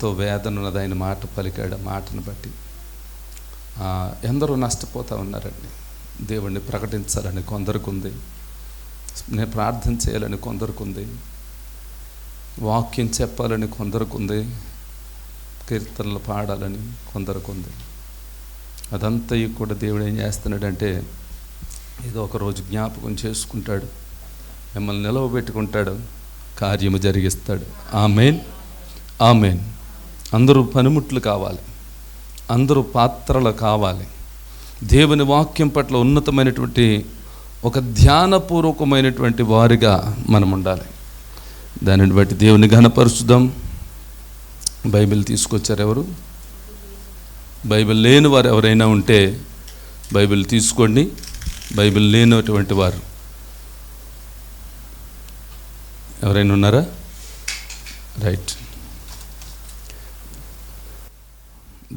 ఎంతో వేదన ఉన్నది ఆయన మాట పలికాడు. మాటను బట్టి ఎందరో నష్టపోతూ ఉన్నారండి. దేవుణ్ణి ప్రకటించాలని కొందరికి ఉంది, నేను ప్రార్థన చేయాలని కొందరికి ఉంది, వాక్యం చెప్పాలని కొందరికి ఉంది, కీర్తనలు పాడాలని కొందరికి ఉంది. అదంతా కూడా దేవుడు ఏం చేస్తున్నాడంటే ఏదో ఒకరోజు జ్ఞాపకం చేసుకుంటాడు, మిమ్మల్ని నిలవబెట్టుకుంటాడు, కార్యము జరిగిస్తాడు. ఆమేన్, ఆమేన్. అందరూ పనిముట్లు కావాలి, అందరూ పాత్రలు కావాలి. దేవుని వాక్యం పట్ల ఉన్నతమైనటువంటి ఒక ధ్యానపూర్వకమైనటువంటి వారిగా మనం ఉండాలి. దానిని బట్టి దేవుని ఘనపరుచుదాం. బైబిల్ తీసుకొచ్చారు ఎవరు? బైబిల్ లేని వారు ఎవరైనా ఉంటే బైబిల్ తీసుకోండి. బైబిల్ లేనటువంటి వారు ఎవరైనా ఉన్నారా? రైట్.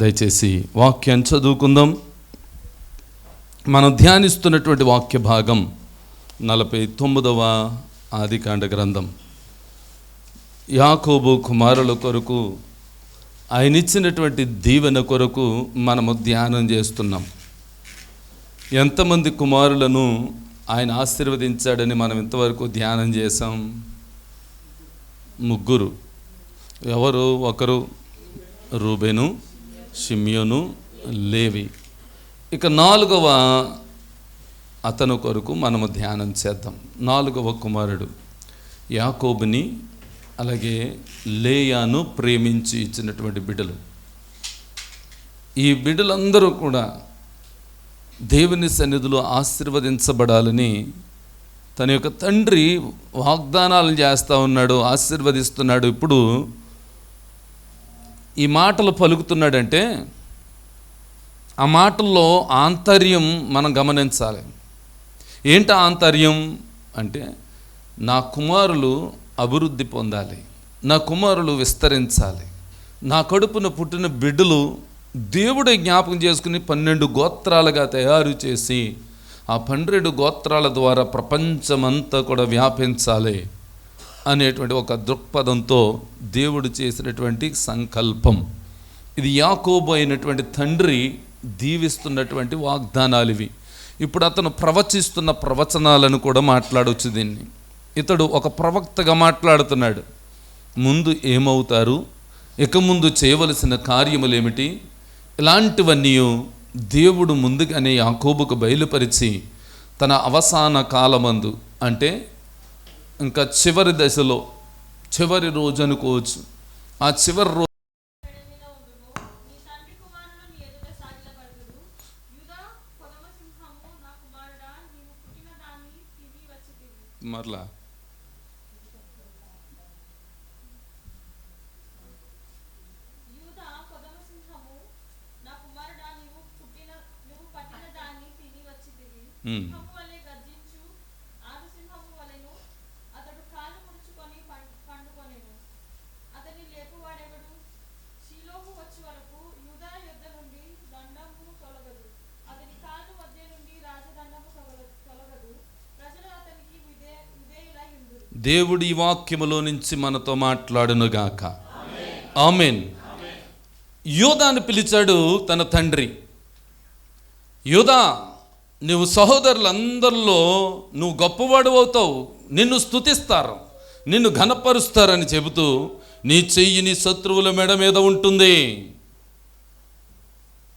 దయచేసి వాక్యాన్ని చదువుకుందాం. మనం ధ్యానిస్తున్నటువంటి వాక్య భాగం 49వ ఆదికాండ గ్రంథం. యాకోబు కుమారుల కొరకు ఆయన ఇచ్చినటువంటి దీవెన కొరకు మనము ధ్యానం చేస్తున్నాం. ఎంతమంది కుమారులను ఆయన ఆశీర్వదించాడని మనం ఇంతవరకు ధ్యానం చేశాం? 3. ఎవరు? ఒకరు రూబేను, షిమ్యోను, లేవి. ఇక 4వ అతను కొరకు మనము ధ్యానం చేద్దాం. 4వ కుమారుడు యాకోబుని అలాగే లేయాను ప్రేమించి ఇచ్చినటువంటి బిడ్డలు. ఈ బిడ్డలందరూ కూడా దేవుని సన్నిధిలో ఆశీర్వదించబడాలని తన యొక్క తండ్రి వాగ్దానాలను చేస్తూ ఉన్నాడు, ఆశీర్వదిస్తున్నాడు. ఇప్పుడు ఈ మాటలు పలుకుతున్నాడంటే ఆ మాటల్లో ఆంతర్యం మనం గమనించాలి. ఏంటి ఆంతర్యం అంటే, నా కుమారులు అభివృద్ధి పొందాలి, నా కుమారులు విస్తరించాలి, నా కడుపున పుట్టిన బిడ్డలు దేవుడే జ్ఞాపకం చేసుకుని 12 గోత్రాలుగా తయారు చేసి ఆ 12 గోత్రాల ద్వారా ప్రపంచమంతా కూడా వ్యాపించాలి అనేటువంటి ఒక దృక్పథంతో దేవుడు చేసినటువంటి సంకల్పం ఇది. యాకోబు అయినటువంటి తండ్రి దీవిస్తున్నటువంటి వాగ్దానాలు ఇవి. ఇప్పుడు అతను ప్రవచిస్తున్న ప్రవచనాలను కూడా మాట్లాడవచ్చు. దీన్ని ఇతడు ఒక ప్రవక్తగా మాట్లాడుతున్నాడు. ముందు ఏమవుతారు, ఇక ముందు చేయవలసిన కార్యములు ఏమిటి, ఇలాంటివన్నీ దేవుడు ముందుగానే యాకోబుకు బయలుపరిచి తన అవసాన కాలమందు, అంటే ఇంకా చివరి దశలో, చివరి రోజు అనుకోవచ్చు, ఆ చివరి రోజు మరలా దేవుడి వాక్యములో నుంచి మనతో మాట్లాడునుగాక. ఆమేన్. యూదాను పిలిచాడు తన తండ్రి. యూదా, నువ్వు సహోదరులందరిలో నువ్వు గొప్పవాడు అవుతావు, నిన్ను స్తుతిస్తారు, నిన్ను ఘనపరుస్తారని చెబుతూ నీ చెయ్యి నీ శత్రువుల మెడ మీద ఉంటుంది.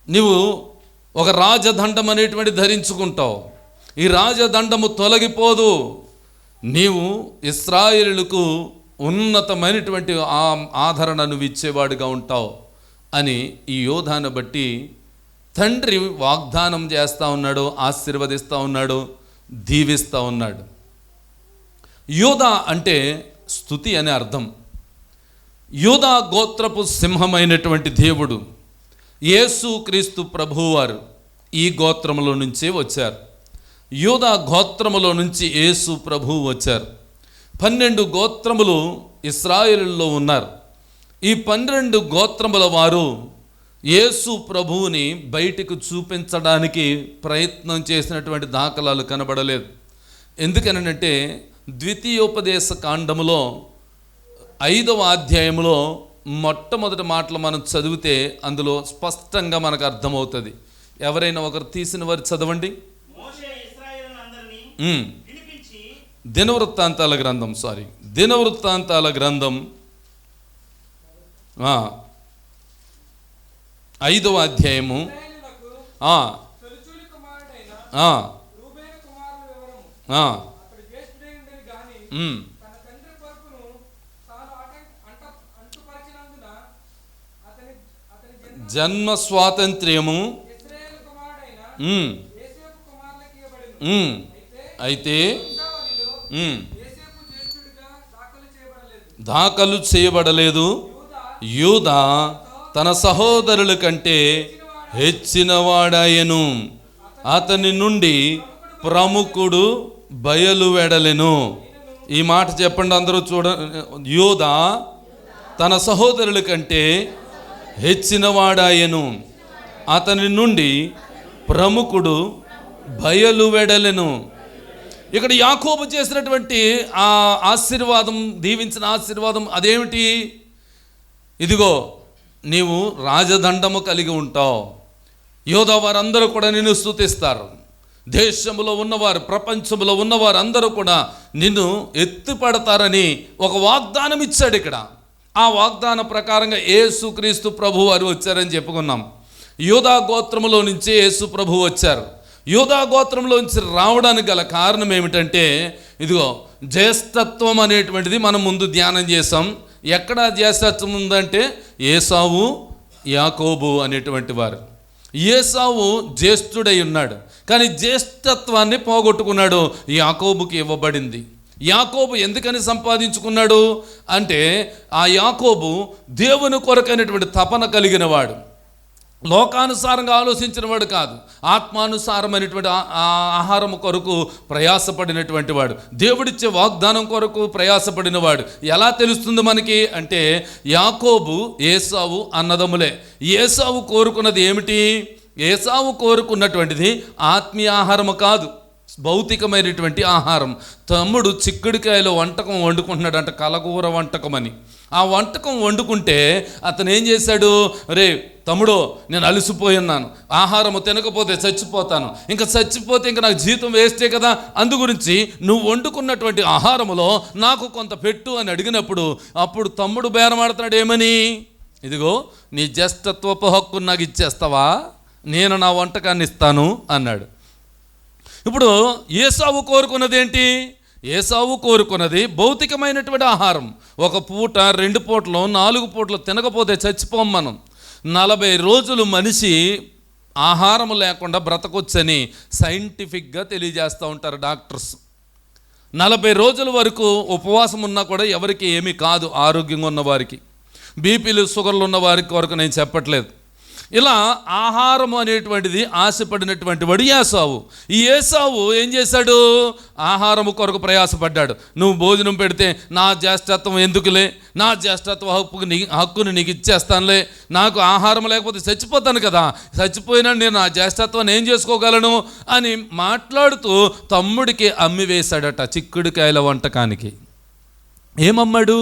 నువ్వు ఒక రాజదండం అనేటువంటి ధరించుకుంటావు, ఈ రాజదండము తొలగిపోదు, నీవు ఇశ్రాయేలుకు ఉన్నతమైనటువంటి ఆదరణను ఇచ్చేవాడుగా ఉంటావు అని ఈ యోధాను బట్టి తండ్రి వాగ్దానం చేస్తూ ఉన్నాడు, ఆశీర్వదిస్తూ ఉన్నాడు, దీవిస్తూ ఉన్నాడు. యోధా అంటే స్తుతి అనే అర్థం. యూదా గోత్రపు సింహమైనటువంటి దేవుడు యేసు క్రీస్తు ప్రభువారు ఈ గోత్రములో నుంచే వచ్చారు. యూదా గోత్రములో నుంచి యేసు ప్రభువు వచ్చారు. 12 గోత్రములు ఇశ్రాయేలులో ఉన్నారు. ఈ 12 గోత్రముల వారు యేసు ప్రభువుని బయటకు చూపించడానికి ప్రయత్నం చేసినటువంటి దాఖలాలు కనబడలేదు. ఎందుకనంటే ద్వితీయోపదేశ కాండములో 5వ అధ్యాయంలో మొట్టమొదటి మాటలు మనం చదివితే అందులో స్పష్టంగా మనకు అర్థమవుతుంది. ఎవరైనా ఒకరు తీసిన వారు చదవండి. దినవృత్తాంతాల గ్రంథం 5వ అధ్యాయము జన్మ స్వాతంత్ర్యము అయితే దాఖలు చేయబడలేదు. యూదా తన సహోదరుల కంటే హెచ్చినవాడాయను, అతని నుండి ప్రముఖుడు బయలువెడలెను. ఈ మాట చెప్పండి అందరూ చూడ. యూదా తన సహోదరుల కంటే హెచ్చినవాడాయను, అతని నుండి ప్రముఖుడు బయలువెడలెను. ఇక్కడ యాకోబు చేసినటువంటి ఆ ఆశీర్వాదం, దీవించిన ఆశీర్వాదం అదేమిటి? ఇదిగో నీవు రాజదండము కలిగి ఉంటావు. యోధా వారందరూ కూడా నిన్ను స్తుతిస్తారు. దేశంలో ఉన్నవారు, ప్రపంచంలో ఉన్నవారు అందరూ కూడా నిన్ను ఎత్తిపడతారని ఒక వాగ్దానం ఇచ్చాడు. ఇక్కడ ఆ వాగ్దాన ప్రకారంగా యేసుక్రీస్తు ప్రభు వారు వచ్చారని చెప్పుకున్నాం. యూదా గోత్రములో నుంచి యేసు ప్రభు వచ్చారు. యూదా గోత్రంలో నుంచి రావడానికి గల కారణం ఏమిటంటే, ఇదిగో జ్యేష్ఠత్వం అనేటువంటిది మనం ముందు ధ్యానం చేసాం. ఎక్కడ జ్యేష్ఠత్వం ఉందంటే ఏసావు, యాకోబు అనేటువంటి వారు. ఏసావు జ్యేష్ఠుడై ఉన్నాడు, కానీ జ్యేష్ఠత్వాన్ని పోగొట్టుకున్నాడు. యాకోబుకి ఇవ్వబడింది. యాకోబు ఎందుకని సంపాదించుకున్నాడు అంటే, ఆ యాకోబు దేవుని కొరకైనటువంటి తపన కలిగిన వాడు, లోకానుసారంగా ఆలోచించిన వాడు కాదు, ఆత్మానుసారమైనటువంటి ఆహారం కొరకు ప్రయాసపడినటువంటి వాడు, దేవుడిచ్చే వాగ్దానం కొరకు ప్రయాసపడిన వాడు. ఎలా తెలుస్తుంది మనకి అంటే, యాకోబు ఏసావు అన్నదమ్ములే. ఏసావు కోరుకున్నది ఏమిటి? ఏసావు కోరుకున్నటువంటిది ఆత్మీయ ఆహారము కాదు, భౌతికమైనటువంటి ఆహారం. తమ్ముడు చిక్కుడికాయలో వంటకం వండుకుంటున్నాడంట, కలగూర వంటకం అని. ఆ వంటకం వండుకుంటే అతను ఏం చేశాడు, రే తమ్ముడో నేను అలసిపోయి ఉన్నాను, ఆహారము తినకపోతే చచ్చిపోతాను, ఇంకా చచ్చిపోతే ఇంకా నాకు జీతం వేస్టే కదా, అందు గురించి నువ్వు వండుకున్నటువంటి ఆహారములో నాకు కొంత పెట్టు అని అడిగినప్పుడు, అప్పుడు తమ్ముడు బేరమాడుతున్నాడు ఏమని, ఇదిగో నీ జ్యేష్ఠత్వపు హక్కు నాకు ఇచ్చేస్తావా, నేను నా వంటకాన్ని ఇస్తాను అన్నాడు. ఇప్పుడు ఏసావు కోరుకున్నది ఏంటి? ఏసావు కోరుకున్నది భౌతికమైనటువంటి ఆహారం. ఒక పూట, 2 పూటలు, 4 పూటలు తినకపోతే చచ్చిపోం మనం. 40 రోజులు మనిషి ఆహారం లేకుండా బ్రతకొచ్చని సైంటిఫిక్గా తెలియజేస్తూ ఉంటారు డాక్టర్స్. 40 రోజుల వరకు ఉపవాసం ఉన్నా కూడా ఎవరికి ఏమీ కాదు, ఆరోగ్యంగా ఉన్నవారికి. బీపీలు, షుగర్లు ఉన్న వారికి వరకు నేను చెప్పట్లేదు. ఇలా ఆహారం అనేటువంటిది ఆశపడినటువంటి వాడు ఏసావు. ఈ ఏసావు ఏం చేశాడు? ఆహారము కొరకు ప్రయాసపడ్డాడు. నువ్వు భోజనం పెడితే నా జ్యేష్ఠత్వం ఎందుకులే, నా జ్యేష్ఠత్వ హక్కుని నీకు ఇచ్చేస్తానులే, నాకు ఆహారం లేకపోతే చచ్చిపోతాను కదా, చచ్చిపోయినా నేను నా జ్యేష్ఠత్వాన్ని ఏం చేసుకోగలను అని మాట్లాడుతూ తమ్ముడికి అమ్మి వేశాడట చిక్కుడుకాయల వంటకానికి. ఏమమ్మాడు?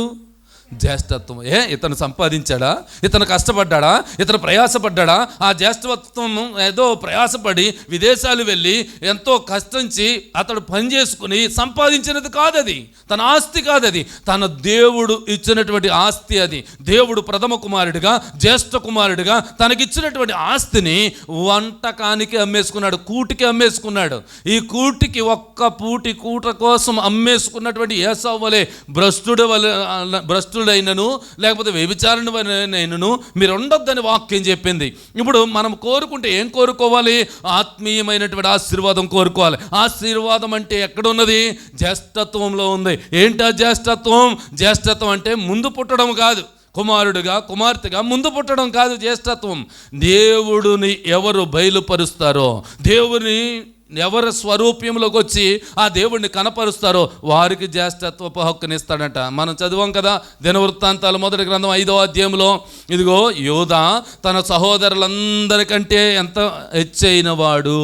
జ్యేష్ఠత్వం. ఇతను సంపాదించాడా? ఇతను కష్టపడ్డాడా? ఇతను ప్రయాసపడ్డాడా? ఆ జ్యేష్ఠత్వం ఏదో ప్రయాసపడి విదేశాలు వెళ్ళి ఎంతో కష్టించి అతడు పని చేసుకుని సంపాదించినది కాదది, తన ఆస్తి కాదది, తన దేవుడు ఇచ్చినటువంటి ఆస్తి అది. దేవుడు ప్రథమ కుమారుడిగా, జ్యేష్ఠ కుమారుడిగా తనకిచ్చినటువంటి ఆస్తిని వంటకానికి అమ్మేసుకున్నాడు, కూటికి అమ్మేసుకున్నాడు. ఈ కూటికి, ఒక్క పూటి కూట కోసం అమ్మేసుకున్నటువంటి ఏసావు వలె భ్రష్టుడైనను లేకపోతే వ్యభిచారిణైనను మీరు ఉండొద్దని వాక్యం చెప్పింది. ఇప్పుడు మనం కోరుకుంటే ఏం కోరుకోవాలి? ఆత్మీయమైనటువంటి ఆశీర్వాదం కోరుకోవాలి. ఆశీర్వాదం అంటే ఎక్కడున్నది? జ్యేష్ఠత్వంలో ఉంది. ఏంటా జ్యేష్ఠత్వం? జ్యేష్ఠత్వం అంటే ముందు పుట్టడం కాదు, కుమారుడిగా, కుమార్తెగా ముందు పుట్టడం కాదు జ్యేష్ఠత్వం. దేవుడిని ఎవరు బయలుపరుస్తారో, దేవుని ఎవరి స్వరూప్యంలోకి వచ్చి ఆ దేవుడిని కనపరుస్తారో వారికి జ్యేష్ఠత్వపు హక్కునిస్తాడంట. మనం చదివాం కదా దినవృత్తాంతాలు 1వ గ్రంథం 5వ అధ్యాయంలో, ఇదిగో యూదా తన సహోదరులందరికంటే ఎంత హెచ్చైన వాడు.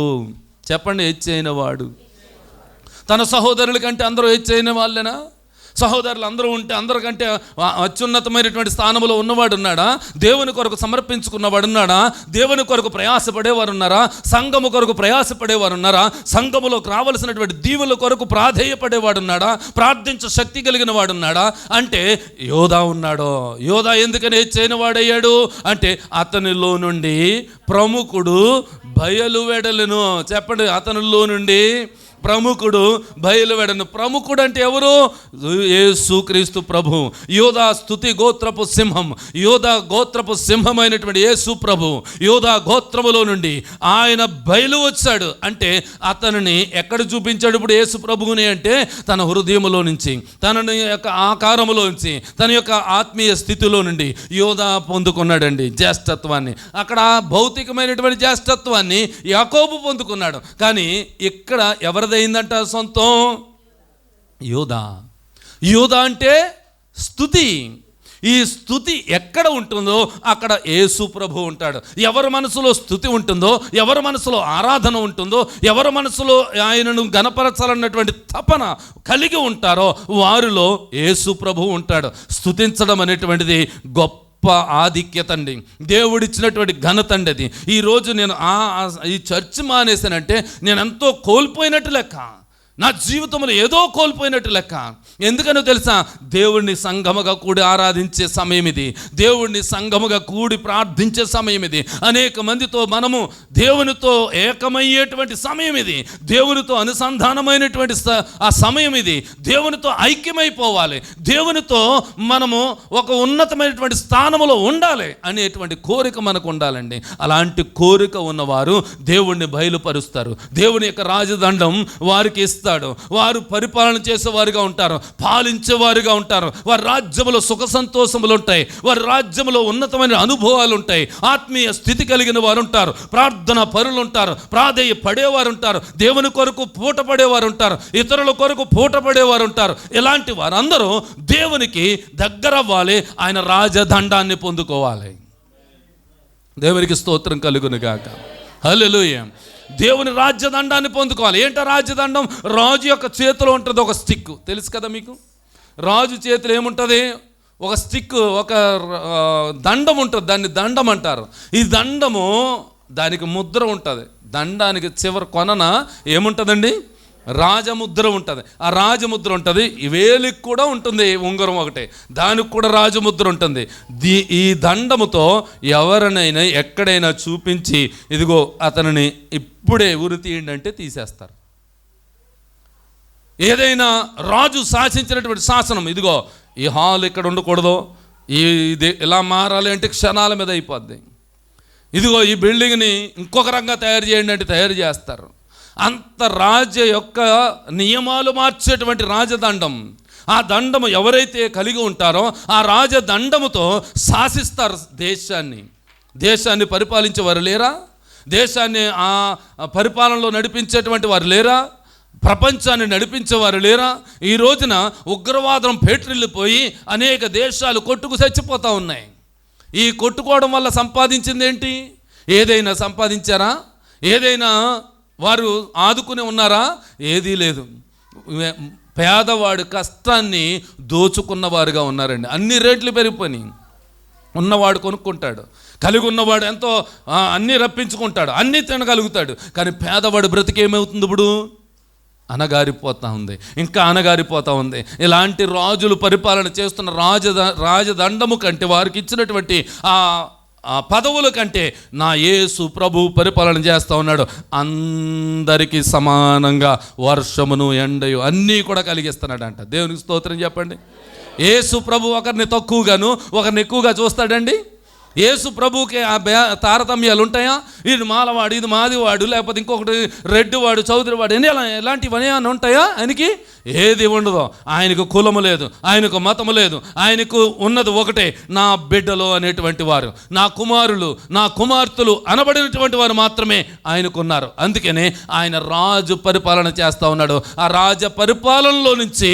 చెప్పండి, హెచ్చైన వాడు. తన సహోదరుల కంటే అందరూ హెచ్చైన వాళ్ళేనా? సహోదరులు అందరూ ఉంటే అందరికంటే అత్యున్నతమైనటువంటి స్థానంలో ఉన్నవాడు ఉన్నాడా? దేవుని కొరకు సమర్పించుకున్నవాడు ఉన్నాడా? దేవుని కొరకు ప్రయాసపడేవారు ఉన్నారా? సంఘము కొరకు ప్రయాసపడేవారు ఉన్నారా? సంఘములోకి రావలసినటువంటి దీవుల కొరకు ప్రాధేయపడేవాడు ఉన్నాడా? ప్రార్థించ శక్తి కలిగిన వాడు ఉన్నాడా? అంటే యోధా ఉన్నాడో. యోధా ఎందుకని చేయనివాడయ్యాడు అంటే అతనిలో నుండి ప్రముఖుడు బయలువెడలెను. చెప్పండి, అతనిలో నుండి ప్రముఖుడు బయలువెడను. ప్రముఖుడు అంటే ఎవరు? యేసుక్రీస్తు ప్రభు. యోధా స్తుతి గోత్రపు సింహం, యోధా గోత్రపు సింహమైనటువంటి యేసు ప్రభు యోధా గోత్రములో నుండి ఆయన బయలు వచ్చాడు. అంటే అతనిని ఎక్కడ చూపించాడు ఇప్పుడు యేసు ప్రభువుని అంటే తన హృదయములో నుంచి, తన యొక్క ఆకారములో నుంచి, తన యొక్క ఆత్మీయ స్థితిలో నుండి యోధా పొందుకున్నాడండి జ్యేష్ఠత్వాన్ని. అక్కడ భౌతికమైనటువంటి జ్యేష్ఠత్వాన్ని యాకోబు పొందుకున్నాడు. కానీ ఇక్కడ ఎవరిదైందంట సొంతం? యోధా. యోధా అంటే స్తుతి. ఈ స్తుతి ఎక్కడ ఉంటుందో అక్కడ యేసు ప్రభు ఉంటాడు. ఎవరి మనసులో స్తుతి ఉంటుందో, ఎవరి మనసులో ఆరాధన ఉంటుందో, ఎవరి మనసులో ఆయనను గణపరచాలన్నటువంటి తపన కలిగి ఉంటారో వారిలో యేసు ప్రభు ఉంటాడు. స్తుతించడం అనేటువంటిది గొప్ప ఆధిక్యత అండి, దేవుడిచ్చినటువంటి ఘనత అండి అది. ఈరోజు నేను ఈ చర్చ్ మానేశానంటే నేను ఎంతో కోల్పోయినట్టు లెక్క, నా జీవితంలో ఏదో కోల్పోయినట్టు లెక్క. ఎందుకనో తెలుసా? దేవుణ్ణి సంఘముగా కూడి ఆరాధించే సమయం ఇది, దేవుణ్ణి సంఘముగా కూడి ప్రార్థించే సమయం ఇది, అనేక మందితో మనము దేవునితో ఏకమయ్యేటువంటి సమయం ఇది, దేవునితో అనుసంధానమైనటువంటి ఆ సమయం ఇది. దేవునితో ఐక్యమైపోవాలి, దేవునితో మనము ఒక ఉన్నతమైనటువంటి స్థానంలో ఉండాలి అనేటువంటి కోరిక మనకు ఉండాలండి. అలాంటి కోరిక ఉన్నవారు దేవుణ్ణి బయలుపరుస్తారు. దేవుని యొక్క రాజదండం వారికి ఇస్తారు. వారు పరిపాలన చేసేవారుగా ఉంటారు, పాలించేవారుగా ఉంటారు. వారి రాజ్యములో సుఖ సంతోషములు ఉంటాయి, వారి రాజ్యములో ఉన్నతమైన అనుభవాలు ఉంటాయి, ఆత్మీయ స్థితి కలిగిన వారు ఉంటారు, ప్రార్థన పరులు ఉంటారు, ప్రాధేయ పడేవారు ఉంటారు, దేవుని కొరకు పూట పడేవారు ఉంటారు, ఇతరుల కొరకు పూట పడేవారు ఉంటారు. ఇలాంటి వారందరూ దేవునికి దగ్గర అవ్వాలి, ఆయన రాజదండాన్ని పొందుకోవాలి. దేవునికి స్తోత్రం కలుగును గాక. హల్లెలూయా. దేవుని రాజ్యదండాన్ని పొందుకోవాలి. ఏంటో రాజ్యదండం? రాజు యొక్క చేతిలో ఉంటుంది ఒక స్టిక్, తెలుసు కదా మీకు. రాజు చేతిలో ఏముంటుంది? ఒక స్టిక్, ఒక దండం ఉంటుంది, దాన్ని దండం అంటారు. ఈ దండము, దానికి ముద్ర ఉంటుంది, దండానికి చివరి కొనన ఏముంటుందండి? రాజముద్ర ఉంటుంది. ఆ రాజముద్ర ఉంటుంది, ఈ వేలికి కూడా ఉంటుంది ఉంగరం ఒకటే, దానికి కూడా రాజముద్ర ఉంటుంది. ఈ దండముతో ఎవరినైనా ఎక్కడైనా చూపించి ఇదిగో అతనిని ఇప్పుడే ఉరి తీయండి అంటే తీసేస్తారు. ఏదైనా రాజు శాసించినటువంటి శాసనం, ఇదిగో ఈ హాల్ ఇక్కడ ఉండకూడదు, ఇది ఇలా మారాలి అంటే క్షణాల మీద అయిపోద్ది. ఇదిగో ఈ బిల్డింగ్ని ఇంకొక రంగా తయారు చేయండి అంటే తయారు చేస్తారు. అంత రాజ యొక్క నియమాలు మార్చేటువంటి రాజదండం. ఆ దండము ఎవరైతే కలిగి ఉంటారో ఆ రాజదండముతో శాసిస్తారు దేశాన్ని పరిపాలించేవారు లేరా? దేశాన్ని ఆ పరిపాలనలో నడిపించేటువంటి వారు లేరా? ప్రపంచాన్ని నడిపించేవారు లేరా? ఈ రోజున ఉగ్రవాదం పేట్రిల్లిపోయి అనేక దేశాలు కొట్టుకు చచ్చిపోతూ ఉన్నాయి. ఈ కొట్టుకోవడం వల్ల సంపాదించింది ఏంటి? ఏదైనా సంపాదించారా? ఏదైనా వారు ఆదుకుని ఉన్నారా? ఏదీ లేదు. పేదవాడు కష్టాన్ని దోచుకున్నవారుగా ఉన్నారండి. అన్ని రేట్లు పెరిగిపోయినాయి. ఉన్నవాడు కొనుక్కుంటాడు, కలిగి ఉన్నవాడు ఎంతో అన్నీ రప్పించుకుంటాడు, అన్నీ తినగలుగుతాడు. కానీ పేదవాడు బ్రతికేమవుతుంది? ఇప్పుడు అనగారిపోతూ ఉంది, ఇంకా అనగారిపోతూ ఉంది. ఇలాంటి రాజులు పరిపాలన చేస్తున్న రాజదండము కంటే, వారికి ఇచ్చినటువంటి ఆ పదవుల కంటే నా యేసు ప్రభు పరిపాలన చేస్తూ ఉన్నాడు. అందరికీ సమానంగా వర్షమును ఎండయు అన్నీ కూడా కలిగిస్తున్నాడంట. దేవునికి స్తోత్రం చెప్పండి. యేసు ప్రభు ఒకరిని తక్కువగాను ఒకరిని ఎక్కువగా చూస్తాడండి. యేసు ప్రభువుకి ఆ తారతమ్యాలు ఉంటాయా? ఇది మాలవాడు, ఇది మాదివాడు, లేకపోతే ఇంకొకటి రెడ్డి వాడు, చౌదరి వాడు, ఇలాంటివన్నీ ఉంటాయా? ఆయనకి ఏది ఉండదు. ఆయనకు కులము లేదు, ఆయనకు మతము లేదు, ఆయనకు ఉన్నది ఒకటే, నా బిడ్డలు అనేటువంటి వారు, నా కుమారులు, నా కుమార్తెలు అనబడినటువంటి వారు మాత్రమే ఆయనకున్నారు. అందుకనే ఆయన రాజు పరిపాలన చేస్తూ ఉన్నాడు. ఆ రాజ పరిపాలనలో నుంచి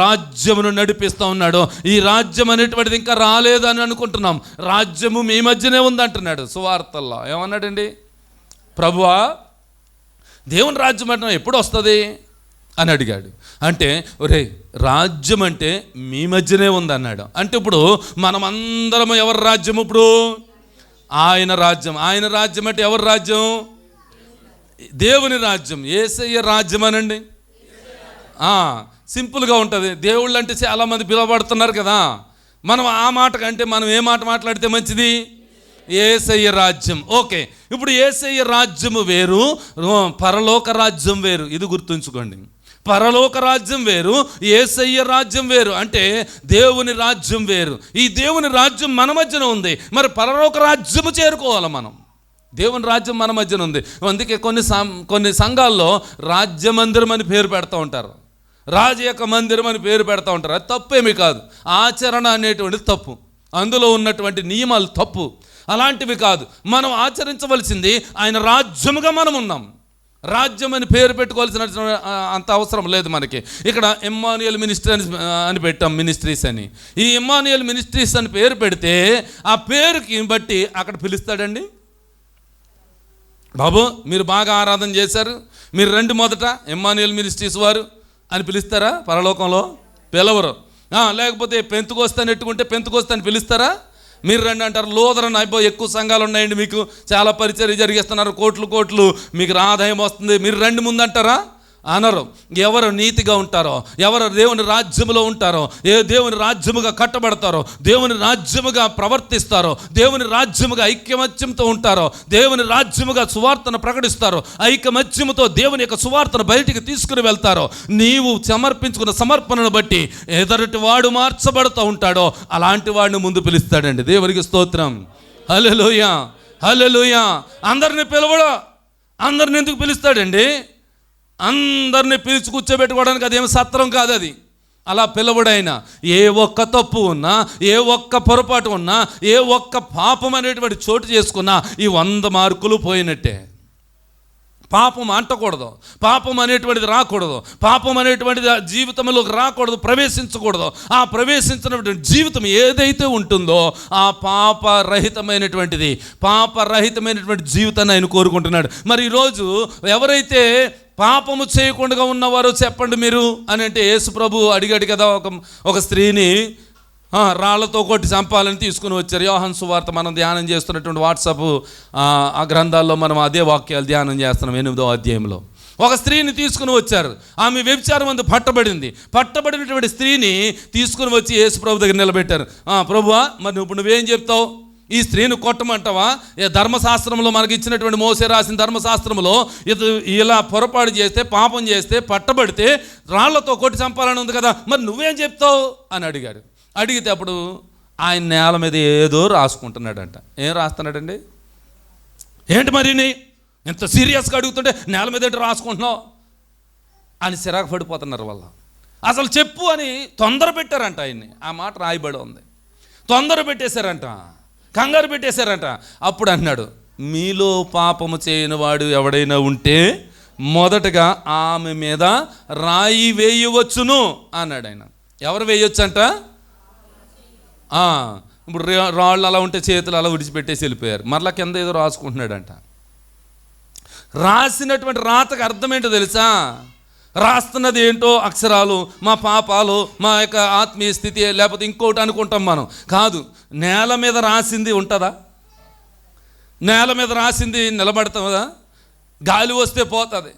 రాజ్యమును నడిపిస్తూ ఉన్నాడు. ఈ రాజ్యం అనేటువంటిది ఇంకా రాలేదని అనుకుంటున్నాం. రాజ్యము మీ మధ్యనే ఉందంటున్నాడు సువార్తల్లో. ఏమన్నాడండి? ప్రభువా, దేవుని రాజ్యం అంటే ఎప్పుడు వస్తుంది అని అడిగాడు. అంటే ఒరే, రాజ్యం అంటే మీ మధ్యనే ఉంది అన్నాడు. అంటే ఇప్పుడు మనమందరం ఎవరి రాజ్యం? ఇప్పుడు ఆయన రాజ్యం. ఆయన రాజ్యం అంటే ఎవరి రాజ్యం? దేవుని రాజ్యం, యేసయ్య రాజ్యం అనండి. సింపుల్గా ఉంటుంది. దేవుళ్ళు అంటే చాలామంది పిలువబడుతున్నారు కదా. మనం ఆ మాట కంటే మనం ఏ మాట మాట్లాడితే మంచిది? యేసయ్య రాజ్యం. ఓకే, ఇప్పుడు యేసయ్య రాజ్యము వేరు, పరలోక రాజ్యం వేరు. ఇది గుర్తుంచుకోండి. పరలోక రాజ్యం వేరు, యేసయ్య రాజ్యం వేరు. అంటే దేవుని రాజ్యం వేరు. ఈ దేవుని రాజ్యం మన మధ్యన ఉంది. మరి పరలోక రాజ్యము చేరుకోవాలి మనం. దేవుని రాజ్యం మన మధ్యన ఉంది. అందుకే కొన్ని సంఘాల్లో రాజ్య మందిరం అని పేరు పెడతా ఉంటారు, రాజు యొక్క మందిరం అని పేరు పెడతా ఉంటారు. అది తప్పేమీ కాదు. ఆచరణ అనేటువంటిది తప్పు, అందులో ఉన్నటువంటి నియమాలు తప్పు. అలాంటివి కాదు. మనం ఆచరించవలసింది ఆయన రాజ్యముగా మనం ఉన్నాం. రాజ్యం అని పేరు పెట్టుకోవాల్సిన అంత అవసరం లేదు మనకి. ఇక్కడ ఇమ్మానుయేల్ మినిస్ట్రీ అని పెట్టాం, మినిస్ట్రీస్ అని. ఈ ఇమ్మానుయేల్ మినిస్ట్రీస్ అని పేరు పెడితే ఆ పేరుకి బట్టి అక్కడ పిలుస్తాడండి. బాబు, మీరు బాగా ఆరాధన చేశారు, మీరు రండి మొదట ఇమ్మానుయేల్ మినిస్ట్రీస్ వారు అని పిలుస్తారా? పరలోకంలో పిలవరు. లేకపోతే పెంతుకోస్తా నెట్టుకుంటే పెంతుకోస్తా అని పిలుస్తారా? మీరు రండి అంటారు. లోదరని అయిపోయి ఎక్కువ సంఘాలు ఉన్నాయండి, మీకు చాలా పరిచర్య జరిగిస్తున్నారు, కోట్లు మీకు ఆదాయం వస్తుంది, మీరు రండి ముందంటారా? అనరు. ఎవరు నీతిగా ఉంటారో, ఎవరు దేవుని రాజ్యములో ఉంటారో, దేవుని రాజ్యముగా కట్టబడతారో, దేవుని రాజ్యముగా ప్రవర్తిస్తారో, దేవుని రాజ్యముగా ఐకమత్యంతో ఉంటారో, దేవుని రాజ్యముగా సువార్తను ప్రకటిస్తారో, ఐకమత్యముతో దేవుని యొక్క సువార్తను బయటికి తీసుకుని వెళ్తారో, నీవు సమర్పించుకున్న సమర్పణను బట్టి ఎదుటి వాడు మార్చబడుతూ ఉంటాడో అలాంటి వాడిని ముందు పిలుస్తాడండి. దేవునికి స్తోత్రం. హల్లెలూయా, హల్లెలూయా. అందరిని పిలవడా? అందరిని ఎందుకు పిలుస్తాడండి? అందరిని పిలిచి కూర్చోబెట్టుకోవడానికి అదేమి సత్రం కాదు. అది అలా పిలవడైనా ఏ ఒక్క తప్పు ఉన్నా, ఏ ఒక్క పొరపాటు ఉన్నా, ఏ ఒక్క పాపం అనేటువంటి చోటు చేసుకున్నా ఈ 100 మార్కులు పోయినట్టే. పాపం అంటకూడదు, పాపం అనేటువంటిది రాకూడదు, పాపం అనేటువంటిది జీవితంలోకి రాకూడదు, ప్రవేశించకూడదు. ఆ ప్రవేశించినటువంటి జీవితం ఏదైతే ఉంటుందో ఆ పాపరహితమైనటువంటి జీవితాన్ని ఆయన కోరుకుంటున్నాడు. మరి ఈరోజు ఎవరైతే పాపము చేయకుండా ఉన్నవారు చెప్పండి మీరు అని అంటే, యేసు ప్రభు అడిగాడు కదా ఒక స్త్రీని రాళ్లతో కొట్టి చంపాలని తీసుకుని వచ్చారు. యోహాను సువార్త మనం ధ్యానం చేస్తున్నటువంటి వాట్సాప్ ఆ గ్రంథాల్లో మనం అదే వాక్యాలు ధ్యానం చేస్తున్నాం. 8వ అధ్యాయంలో ఒక స్త్రీని తీసుకుని వచ్చారు. ఆమె వ్యభిచారం అందు పట్టబడినటువంటి స్త్రీని తీసుకుని వచ్చి యేసు ప్రభు దగ్గర నిలబెట్టారు. ప్రభువా, మరి ఇప్పుడు నువ్వేం చెప్తావు? ఈ స్త్రీని కొట్టమంటావా? ధర్మశాస్త్రంలో మనకి ఇచ్చినటువంటి మోసే రాసిన ధర్మశాస్త్రంలో ఇలా పొరపాటు చేస్తే, పాపం చేస్తే, పట్టబడితే రాళ్లతో కొట్టి చంపాలని ఉంది కదా, మరి నువ్వేం చెప్తావు అని అడిగాడు. అడిగితే అప్పుడు ఆయన నేల మీద ఏదో రాసుకుంటున్నాడంట. ఏం రాస్తున్నాడండి? ఏంటి మరి ఇంత సీరియస్గా అడుగుతుంటే నేల మీద ఏంటి రాసుకుంటున్నావు అని చిరాకు పడిపోతున్నారు వాళ్ళు. అసలు చెప్పు అని తొందర పెట్టారంట ఆయన్ని. ఆ మాట రాయబడి ఉంది. తొందర పెట్టేశారంట, కంగారు పెట్టేశారంట. అప్పుడు అన్నాడు, మీలో పాపము చేయని వాడు ఎవడైనా ఉంటే మొదటగా ఆమె మీద రాయి వేయవచ్చును అన్నాడు ఆయన. ఎవరు వేయొచ్చు అంట? ఇప్పుడు రాళ్ళు అలా ఉంటే చేతులు అలా విడిచిపెట్టేసి వెళ్ళిపోయారు. మరలా కింద ఏదో రాసుకుంటున్నాడంట. రాసినటువంటి రాతకు అర్థం ఏంటో తెలుసా? రాస్తున్నది ఏంటో అక్షరాలు, మా పాపాలు, మా యొక్క ఆత్మీయ స్థితి, లేకపోతే ఇంకోటి అనుకుంటాం మనం. కాదు, నేల మీద రాసింది ఉంటుందా? నేల మీద రాసింది నిలబడుతుందా? గాలి వస్తే పోతుంది,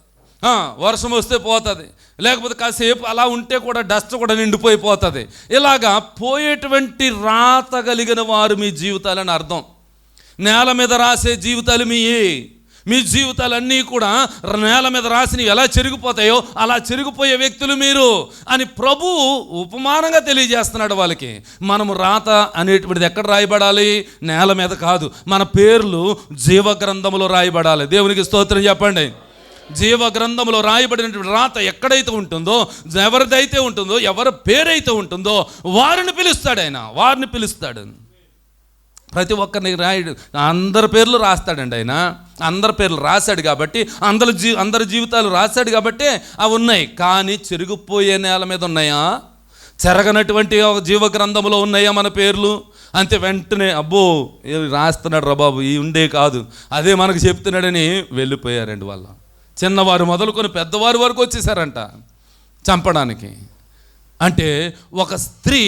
వర్షం వస్తే పోతుంది, లేకపోతే కాసేపు అలా ఉంటే కూడా డస్ట్ కూడా నిండిపోయిపోతుంది. ఇలాగా పోయేటువంటి రాత కలిగిన వారు మీ జీవితాలని అర్థం. నేల మీద రాసే జీవితాలు మీ జీవితాలన్నీ కూడా నేల మీద రాసినవి ఎలా చెరిగిపోతాయో అలా చెరిగిపోయే వ్యక్తులు మీరు అని ప్రభు ఉపమానంగా తెలియజేస్తున్నాడు వాళ్ళకి. మనము రాత అనేటువంటిది ఎక్కడ రాయబడాలి? నేల మీద కాదు, మన పేర్లు జీవగ్రంథంలో రాయబడాలి. దేవునికి స్తోత్రం చెప్పండి. జీవగ్రంథంలో రాయబడినటువంటి రాత ఎక్కడైతే ఉంటుందో, ఎవరిదైతే ఉంటుందో, ఎవరి పేరైతే ఉంటుందో వారిని పిలుస్తాడు ఆయన. వారిని పిలుస్తాడు. ప్రతి ఒక్కరిని రాయడు, అందరి పేర్లు రాస్తాడండి ఆయన. అందరి పేర్లు రాశాడు కాబట్టి, అందరి జీవితాలు రాశాడు కాబట్టి అవి ఉన్నాయి. కానీ చెరిగిపోయే నేల మీద ఉన్నాయా? చెరగనటువంటి ఒక జీవగ్రంథంలో ఉన్నాయా మన పేర్లు? అంతే వెంటనే అబ్బో రాస్తున్నాడు రా బాబు, ఈ ఉండే కాదు, అదే మనకు చెప్తున్నాడని వెళ్ళిపోయారండి వాళ్ళు. చిన్నవారు మొదలుకొని పెద్దవారి వరకు వచ్చేసారంట. చంపడానికి. అంటే ఒక స్త్రీ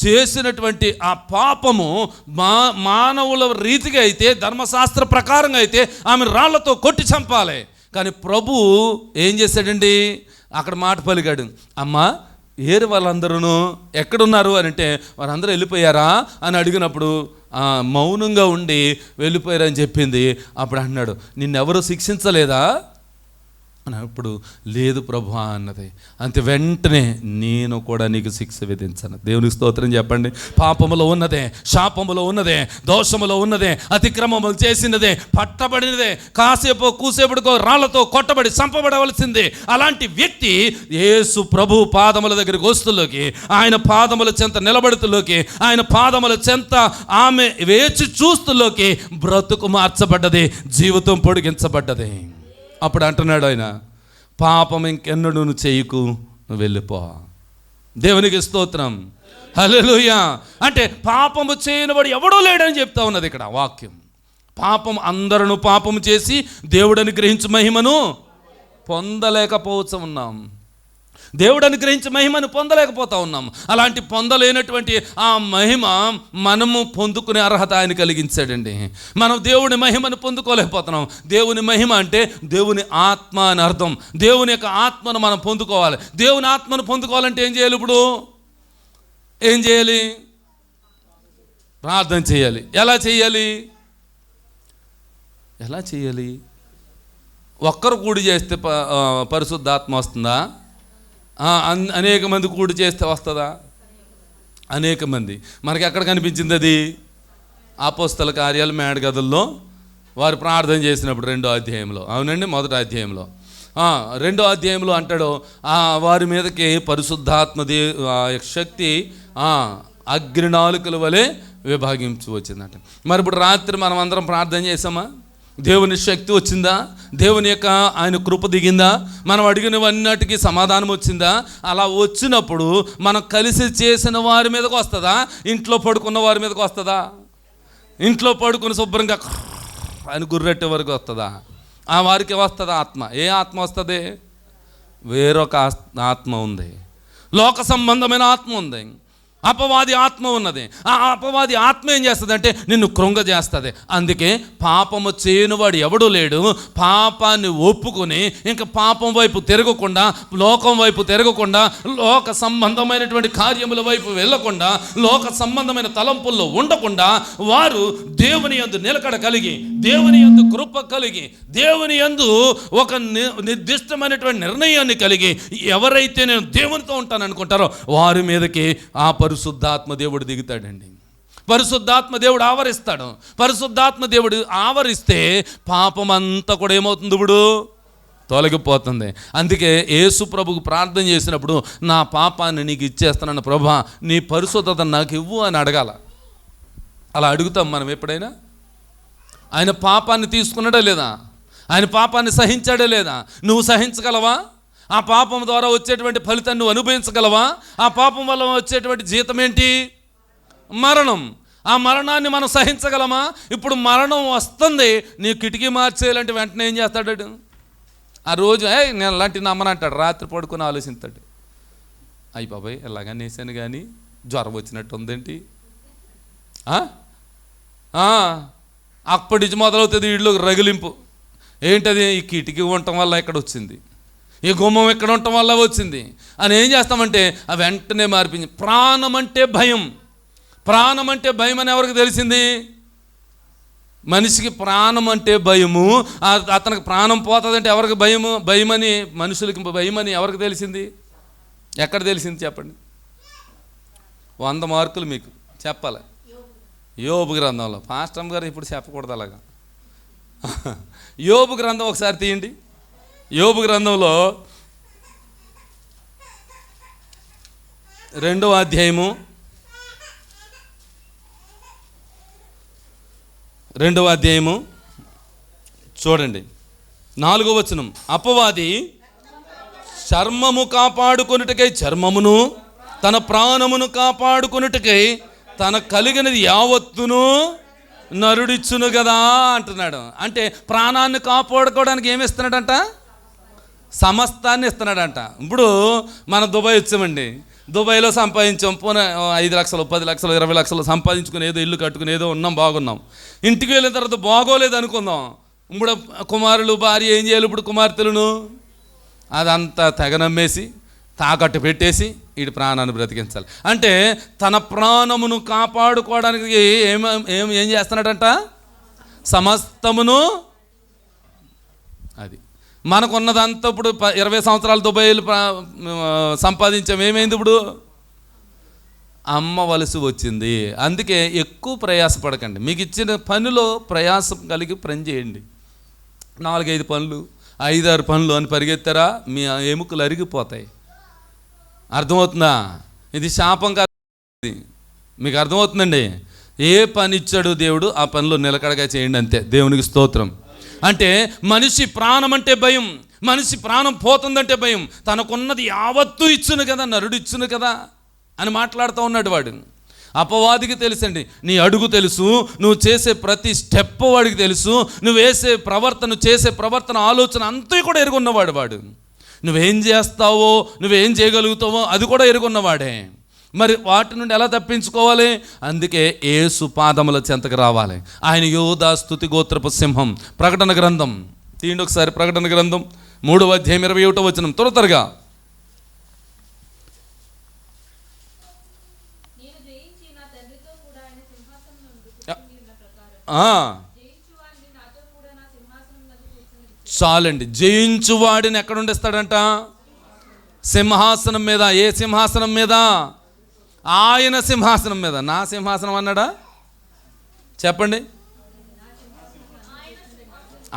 చేసినటువంటి ఆ పాపము మానవుల రీతిగా అయితే, ధర్మశాస్త్ర ప్రకారంగా అయితే ఆమె రాళ్లతో కొట్టి చంపాలి. కానీ ప్రభు ఏం చేశాడండి, అక్కడ మాట పలికాడు, అమ్మా ఏరు వాళ్ళందరూ ఎక్కడున్నారు అని అంటే, వారందరూ వెళ్ళిపోయారా అని అడిగినప్పుడు మౌనంగా ఉండి వెళ్ళిపోయారని చెప్పింది. అప్పుడు అన్నాడు, నిన్నెవరూ శిక్షించలేదా అన్నప్పుడు, లేదు ప్రభువా అన్నది. అంతే, వెంటనే నేను కూడా నీకు శిక్ష విధించను. దేవునికి స్తోత్రం చెప్పండి. పాపములో ఉన్నదే, శాపములో ఉన్నదే, దోషములో ఉన్నదే, అతిక్రమములు చేసినదే, పట్టబడినదే, కాసేపు కూసేపుడుకో రాళ్లతో కొట్టబడి చంపబడవలసిందే. అలాంటి వ్యక్తి యేసు ప్రభు పాదముల దగ్గరికి వస్తులోకి, ఆయన పాదముల చెంత నిలబడుతులోకి, ఆయన పాదముల చెంత ఆమె వేచి చూస్తులోకి బ్రతుకు మార్చబడ్డది, జీవితం పొడిగించబడ్డది. అప్పుడు అంటున్నాడు ఆయన, పాపం ఇంకెన్నడూ నువ్వు చేయకు, నువ్వు వెళ్ళిపో. దేవునికి స్తోత్రం, హల్లెలూయా. అంటే పాపము చేయనివాడు ఎవడో లేడని చెప్తా ఉన్నది ఇక్కడ వాక్యం. పాపం అందరూ పాపము చేసి దేవుడు అనుగ్రహించు మహిమను పొందలేకపోతూ ఉన్నాం. దేవుడు అనుగ్రహించే మహిమను పొందలేకపోతా ఉన్నాం. అలాంటి పొందలేనటువంటి ఆ మహిమ మనము పొందుకునే అర్హత ఆయన కలిగించాడండి. మనం దేవుని మహిమను పొందుకోలేకపోతున్నాం. దేవుని మహిమ అంటే దేవుని ఆత్మ అని అర్థం. దేవుని యొక్క ఆత్మను మనం పొందుకోవాలి. దేవుని ఆత్మను పొందుకోవాలంటే ఏం చేయాలి? ఇప్పుడు ఏం చేయాలి? ప్రార్థన చేయాలి. ఎలా చేయాలి? ఎలా చేయాలి? ఒక్కరు కూడి చేస్తే పరిశుద్ధాత్మ వస్తుందా? అనేక మంది కూడి చేస్తే వస్తుందా? అనేక మంది. మనకి ఎక్కడ కనిపించింది అది? అపోస్తల కార్యాలు మేడగదుల్లో వారు ప్రార్థన చేసినప్పుడు 2వ అధ్యాయంలో. అవునండి, 1వ అధ్యాయంలో 2వ అధ్యాయంలో అంటాడు, వారి మీదకి పరిశుద్ధాత్మ శక్తి అగ్నినాలుకల వలె విభాగించి వచ్చిందంట. మరి ఇప్పుడు రాత్రి మనం అందరం ప్రార్థన చేసామా? దేవుని శక్తి వచ్చిందా? దేవుని యొక్క ఆయన కృప దిగిందా? మనం అడిగినవన్నిటికీ సమాధానం వచ్చిందా? అలా వచ్చినప్పుడు మనం కలిసి చేసిన వారి మీదకి వస్తుందా? ఇంట్లో పడుకున్న వారి మీదకి వస్తుందా? ఇంట్లో పడుకుని శుభ్రంగా ఆయన గుర్రెట్టే వరకు వస్తుందా? ఆ వారికి వస్తుందా ఆత్మ? ఏ ఆత్మ వస్తుంది? వేరొక ఆత్మ ఉంది, లోక సంబంధమైన ఆత్మ ఉంది, అపవాది ఆత్మ ఉన్నది. ఆ అపవాది ఆత్మ ఏం చేస్తుంది అంటే నిన్ను కృంగజేస్తుంది. అందుకే పాపము చేయనివాడు ఎవడూ లేడు. పాపాన్ని ఒప్పుకొని ఇంకా పాపం వైపు తిరగకుండా, లోకం వైపు తిరగకుండా, లోక సంబంధమైనటువంటి కార్యముల వైపు వెళ్ళకుండా, లోక సంబంధమైన తలంపుల్లో ఉండకుండా వారు దేవుని యందు నిలకడ కలిగి, దేవుని యందు కృప కలిగి, దేవుని యందు ఒక నిర్దిష్టమైనటువంటి నిర్ణయాన్ని కలిగి ఎవరైతే నేను దేవునితో ఉంటాను అనుకుంటారో వారి మీదకి ఆ పరిశుద్ధాత్మ దేవుడు దిగుతాడండి. పరిశుద్ధాత్మ దేవుడు ఆవరిస్తాడు. పరిశుద్ధాత్మ దేవుడు ఆవరిస్తే పాపం అంతా కూడా ఏమవుతుంది? ఇప్పుడు తొలగిపోతుంది. అందుకే యేసు ప్రభుకు ప్రార్థన చేసినప్పుడు నా పాపాన్ని నీకు ఇచ్చేస్తానన్న ప్రభా నీ పరిశుద్ధత నాకు ఇవ్వు అని అడగాల. అలా అడుగుతాం మనం ఎప్పుడైనా? ఆయన పాపాన్ని తీసుకున్నాడా లేదా? ఆయన పాపాన్ని సహించాడా లేదా? నువ్వు సహించగలవా? ఆ పాపం ద్వారా వచ్చేటువంటి ఫలితాన్ని నువ్వు అనుభవించగలవా? ఆ పాపం వల్ల వచ్చేటువంటి జీతం ఏంటి? మరణం. ఆ మరణాన్ని మనం సహించగలమా? ఇప్పుడు మరణం వస్తుంది, నీ కిటికీ మార్చేయాలంటే వెంటనే ఏం చేస్తాడు? ఆ రోజు నేను అలాంటి నమ్మనంటాడు. రాత్రి పడుకుని ఆలోచిస్తాడు, అయ్యి బాబాయ్ ఎలాగా నేసాను కానీ జ్వరం వచ్చినట్టు ఉందేంటి? అప్పటి నుంచి మొదలవుతుంది వీళ్ళు రగిలింపు. ఏంటది? ఈ కిటికీ ఉండటం వల్ల ఇక్కడ వచ్చింది, ఈ గుమ్మం ఎక్కడ ఉండటం వల్ల వచ్చింది అని ఏం చేస్తామంటే ఆ వెంటనే మార్పించి. ప్రాణం అంటే భయం. ప్రాణం అంటే భయం అని ఎవరికి తెలిసింది? మనిషికి ప్రాణం అంటే భయము. అతనికి ప్రాణం పోతుందంటే ఎవరికి భయము? భయమని మనుషులకి భయమని ఎవరికి తెలిసింది? ఎక్కడ తెలిసింది చెప్పండి? 100 మార్కులు మీకు చెప్పాలి. యోబు గ్రంథంలో. పాస్టర్ గారు ఇప్పుడు చెప్పకూడదు అలాగా. యోబు గ్రంథం ఒకసారి తీయండి. యోబు గ్రంథంలో 2వ అధ్యాయము 2వ అధ్యాయము చూడండి, 4వ వచనం. అపవాది చర్మము కాపాడుకొనుటకై చర్మమును, తన ప్రాణమును కాపాడుకొనుటకై తన కలిగినది యావత్తును నరుడిచ్చును కదా అంటున్నాడు. అంటే ప్రాణాన్ని కాపాడుకోవడానికి ఏమిస్తున్నాడంట? సమస్తాన్ని ఇస్తున్నాడంట. ఇప్పుడు మనం దుబాయ్ వచ్చామండి, దుబాయ్లో సంపాదించాం, పోనీ 5 లక్షలు 10 లక్షలు 20 లక్షలు సంపాదించుకుని ఏదో ఇల్లు కట్టుకుని ఏదో ఉన్నాం, బాగున్నాం. ఇంటికి వెళ్ళిన తర్వాత బాగోలేదు అనుకుందాం. ఇప్పుడు కుమారులు భార్య ఏం చేయాలి? ఇప్పుడు కుమార్తెలను అదంతా తెగనమ్మేసి తాకట్టు పెట్టేసి వీడి ప్రాణాన్ని బ్రతికించాలి. అంటే తన ప్రాణమును కాపాడుకోవడానికి ఏం చేస్తున్నాడంట? సమస్తమును. అది మనకున్నదంతా ఇప్పుడు 20 సంవత్సరాలు దుబాయ్లు సంపాదించాం, ఏమైంది? ఇప్పుడు అమ్మవలసి వచ్చింది. అందుకే ఎక్కువ ప్రయాసపడకండి. మీకు ఇచ్చిన పనిలో ప్రయాసం కలిగి పని చేయండి. 4-5 పనులు 5-6 పనులు అని పరిగెత్తారా మీ ఎముకలు అరిగిపోతాయి. అర్థమవుతుందా? ఇది శాపం కాదు, మీకు అర్థమవుతుందండి? ఏ పని ఇచ్చాడు దేవుడు ఆ పనిలో నిలకడగా చేయండి, అంతే. దేవునికి స్తోత్రం. అంటే మనిషి ప్రాణం అంటే భయం, మనిషి ప్రాణం పోతుందంటే భయం. తనకున్నది యావత్తూ ఇచ్చును కదా, నరుడు ఇచ్చును కదా అని మాట్లాడుతూ ఉన్నాడు వాడు. అపవాదికి తెలుసండి, నీ అడుగు తెలుసు, నువ్వు చేసే ప్రతి స్టెప్ వాడికి తెలుసు, నువ్వు చేసే ప్రవర్తన ఆలోచన అంతా కూడా ఎరుగున్నవాడు వాడు. నువ్వేం చేస్తావో నువ్వేం చేయగలుగుతావో అది కూడా ఎరుగున్నవాడే. మరి వాటి నుండి ఎలా తప్పించుకోవాలి? అందుకే యేసు పాదముల చెంతకు రావాలి. ఆయన యోధా స్తుతి గోత్రపు సింహం. ప్రకటన గ్రంథం తీయండి ఒకసారి, ప్రకటన గ్రంథం 3వ అధ్యాయం 21వ వచనం త్వరగా. చాలండి, జయించువాడిని ఎక్కడ ఉండిస్తాడంట? సింహాసనం మీద. ఏ సింహాసనం మీద? ఆయన సింహాసనం మీద. నా సింహాసనం అన్నాడా? చెప్పండి.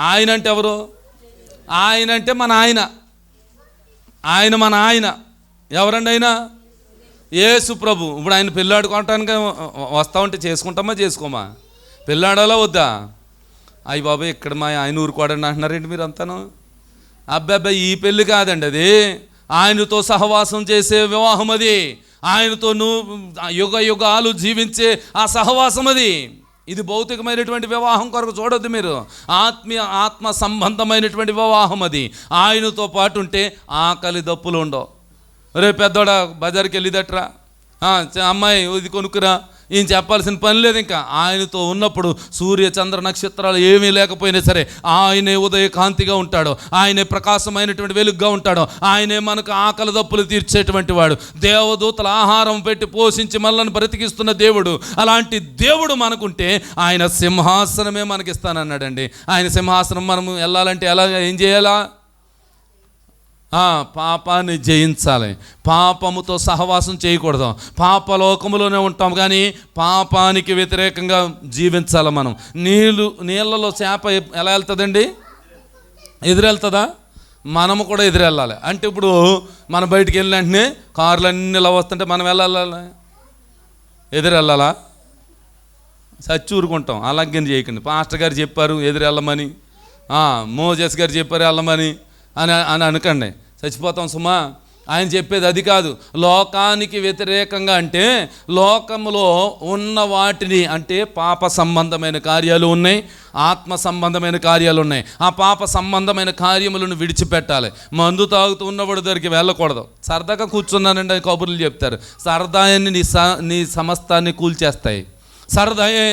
ఆయన అంటే ఎవరు? ఆయన అంటే మన ఆయన. ఆయన మన ఆయన ఎవరండి? ఆయన యేసు ప్రభు. ఇప్పుడు ఆయన పెళ్ళాడు కొనటానికి వస్తా ఉంటే చేసుకుంటామా చేసుకోమా? పెళ్ళాడాలా వద్దా? అయ్యి బాబాయ్ ఇక్కడ మా ఆయన ఊరుకోడండి అంటున్నారేంటి మీరు అంతాను? అబ్బాయి ఈ పెళ్ళి కాదండి, అది ఆయనతో సహవాసం చేసే వివాహం. అది ఆయనతో యుగ యుగాలు జీవించే ఆ సహవాసం. అది ఇది భౌతికమైనటువంటి వివాహం కొరకు చూడొద్దు మీరు. ఆత్మ సంబంధమైనటువంటి వివాహం అది. ఆయనతో పాటు ఉంటే ఆకలి దప్పులు ఉండవు. రేపు పెద్దోడా బజార్కి వెళ్ళిదట్రా, అమ్మాయి ఇది కొనుక్కురా, ఈయన చెప్పాల్సిన పని లేదు. ఇంకా ఆయనతో ఉన్నప్పుడు సూర్య చంద్ర నక్షత్రాలు ఏమీ లేకపోయినా సరే ఆయనే ఉదయ కాంతిగా ఉంటాడు, ఆయనే ప్రకాశమైనటువంటి వెలుగుగా ఉంటాడు, ఆయనే మనకు ఆకలి దప్పులు తీర్చేటువంటి వాడు, దేవదూతల ఆహారం పెట్టి పోషించి మనల్ని బ్రతికిస్తున్న దేవుడు. అలాంటి దేవుడు మనకుంటే ఆయన సింహాసనమే మనకిస్తానన్నాడండి. ఆయన సింహాసనం మనం వెళ్ళాలంటే ఎలా, ఏం చేయాలా? పాపాన్ని జయించాలి. పాపముతో సహవాసం చేయకూడదు. పాపలోకములోనే ఉంటాం కానీ పాపానికి వ్యతిరేకంగా జీవించాలి మనం. నీళ్ళలో చేప ఎలా వెళ్తుందండి? ఎదురెళ్తుందా? మనము కూడా ఎదురెళ్ళాలి. అంటే ఇప్పుడు మనం బయటికి వెళ్ళిన వెంటనే కార్లు అన్నీ ఇలా వస్తుంటే మనం వెళ్ళాలి, ఎదురెళ్ళాలా? చచ్చి ఊరుకుంటాం. అలాగే చేయకండి. పాస్టర్ గారు చెప్పారు ఎదురెళ్ళమని, మోజెస్ గారు చెప్పారు వెళ్ళమని అని అనకండి, చచ్చిపోతాం సుమా. ఆయన చెప్పేది అది కాదు. లోకానికి వ్యతిరేకంగా అంటే లోకములో ఉన్న వాటిని, అంటే పాప సంబంధమైన కార్యాలు ఉన్నాయి, ఆత్మ సంబంధమైన కార్యాలు ఉన్నాయి. ఆ పాప సంబంధమైన కార్యములను విడిచిపెట్టాలి. మందు తాగుతూ ఉన్నవాడు దగ్గరికి వెళ్ళకూడదు. సరదాగా కూర్చున్నానండి కబుర్లు చెప్తారు. సరదాయని నీ సమస్తాన్ని కూల్చేస్తాయి, సరదాయే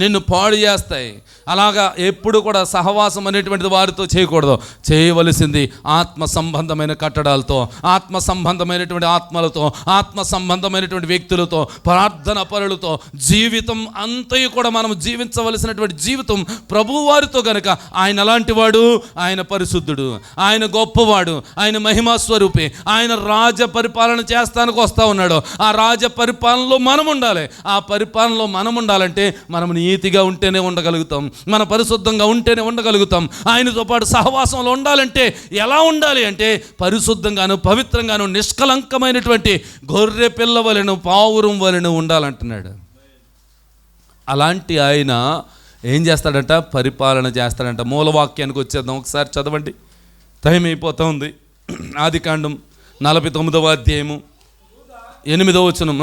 నిన్ను పాడు చేస్తాయి. అలాగా ఎప్పుడు కూడా సహవాసం అనేటువంటిది వారితో చేయకూడదు. చేయవలసింది ఆత్మ సంబంధమైన కట్టడాలతో, ఆత్మ సంబంధమైనటువంటి ఆత్మలతో, ఆత్మ సంబంధమైనటువంటి వ్యక్తులతో, ప్రార్థన పరులతో జీవితం అంతయు కూడా మనం జీవించవలసినటువంటి జీవితం ప్రభువారితో. గనుక ఆయన అలాంటి వాడు, ఆయన పరిశుద్ధుడు, ఆయన గొప్పవాడు, ఆయన మహిమా స్వరూపి, ఆయన రాజ పరిపాలన చేస్తానికి వస్తూ ఉన్నాడు. ఆ రాజ పరిపాలనలో మనం ఉండాలి. ఆ పరిపాలనలో మనం ఉండాలంటే మనం నీతిగా ఉంటేనే ఉండగలుగుతాం, మన పరిశుద్ధంగా ఉంటేనే ఉండగలుగుతాం. ఆయనతో పాటు సహవాసంలో ఉండాలంటే ఎలా ఉండాలి అంటే పరిశుద్ధంగాను, పవిత్రంగాను, నిష్కలంకమైనటువంటి గొర్రె పిల్ల వలెను, పావురం వలెను ఉండాలంటున్నాడు. అలాంటి ఆయన ఏం చేస్తాడంట? పరిపాలన చేస్తాడంట. మూలవాక్యానికి వచ్చేద్దాం, ఒకసారి చదవండి, టైం అయిపోతూ ఉంది. ఆదికాండం 49వ అధ్యాయము 8వ వచనం.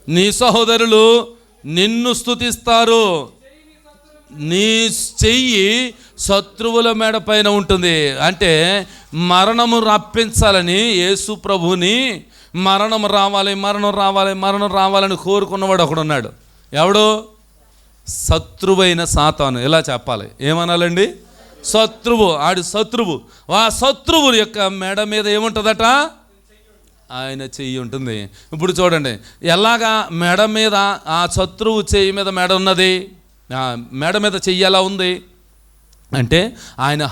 నీ సహోదరులు నిన్ను స్తుతిస్తారు, నీ చెయ్యి శత్రువుల మెడ పైన ఉంటుంది. అంటే మరణము రప్పించాలని యేసు ప్రభుని మరణం రావాలని కోరుకున్నవాడు ఒకడున్నాడు. ఎవడు? శత్రువైన సాతాను. ఎలా చెప్పాలి, ఏమనాలండి? శత్రువు. ఆడి శత్రువు. ఆ శత్రువు యొక్క మెడ మీద ఏముంటుందట? ఆయన చెయ్యి ఉంటుంది. ఇప్పుడు చూడండి ఎలాగా మెడ మీద, ఆ శత్రువు చెయ్యి మీద మెడ ఉన్నది. మెడ మీద చెయ్యి ఎలా ఉంది అంటే ఆయన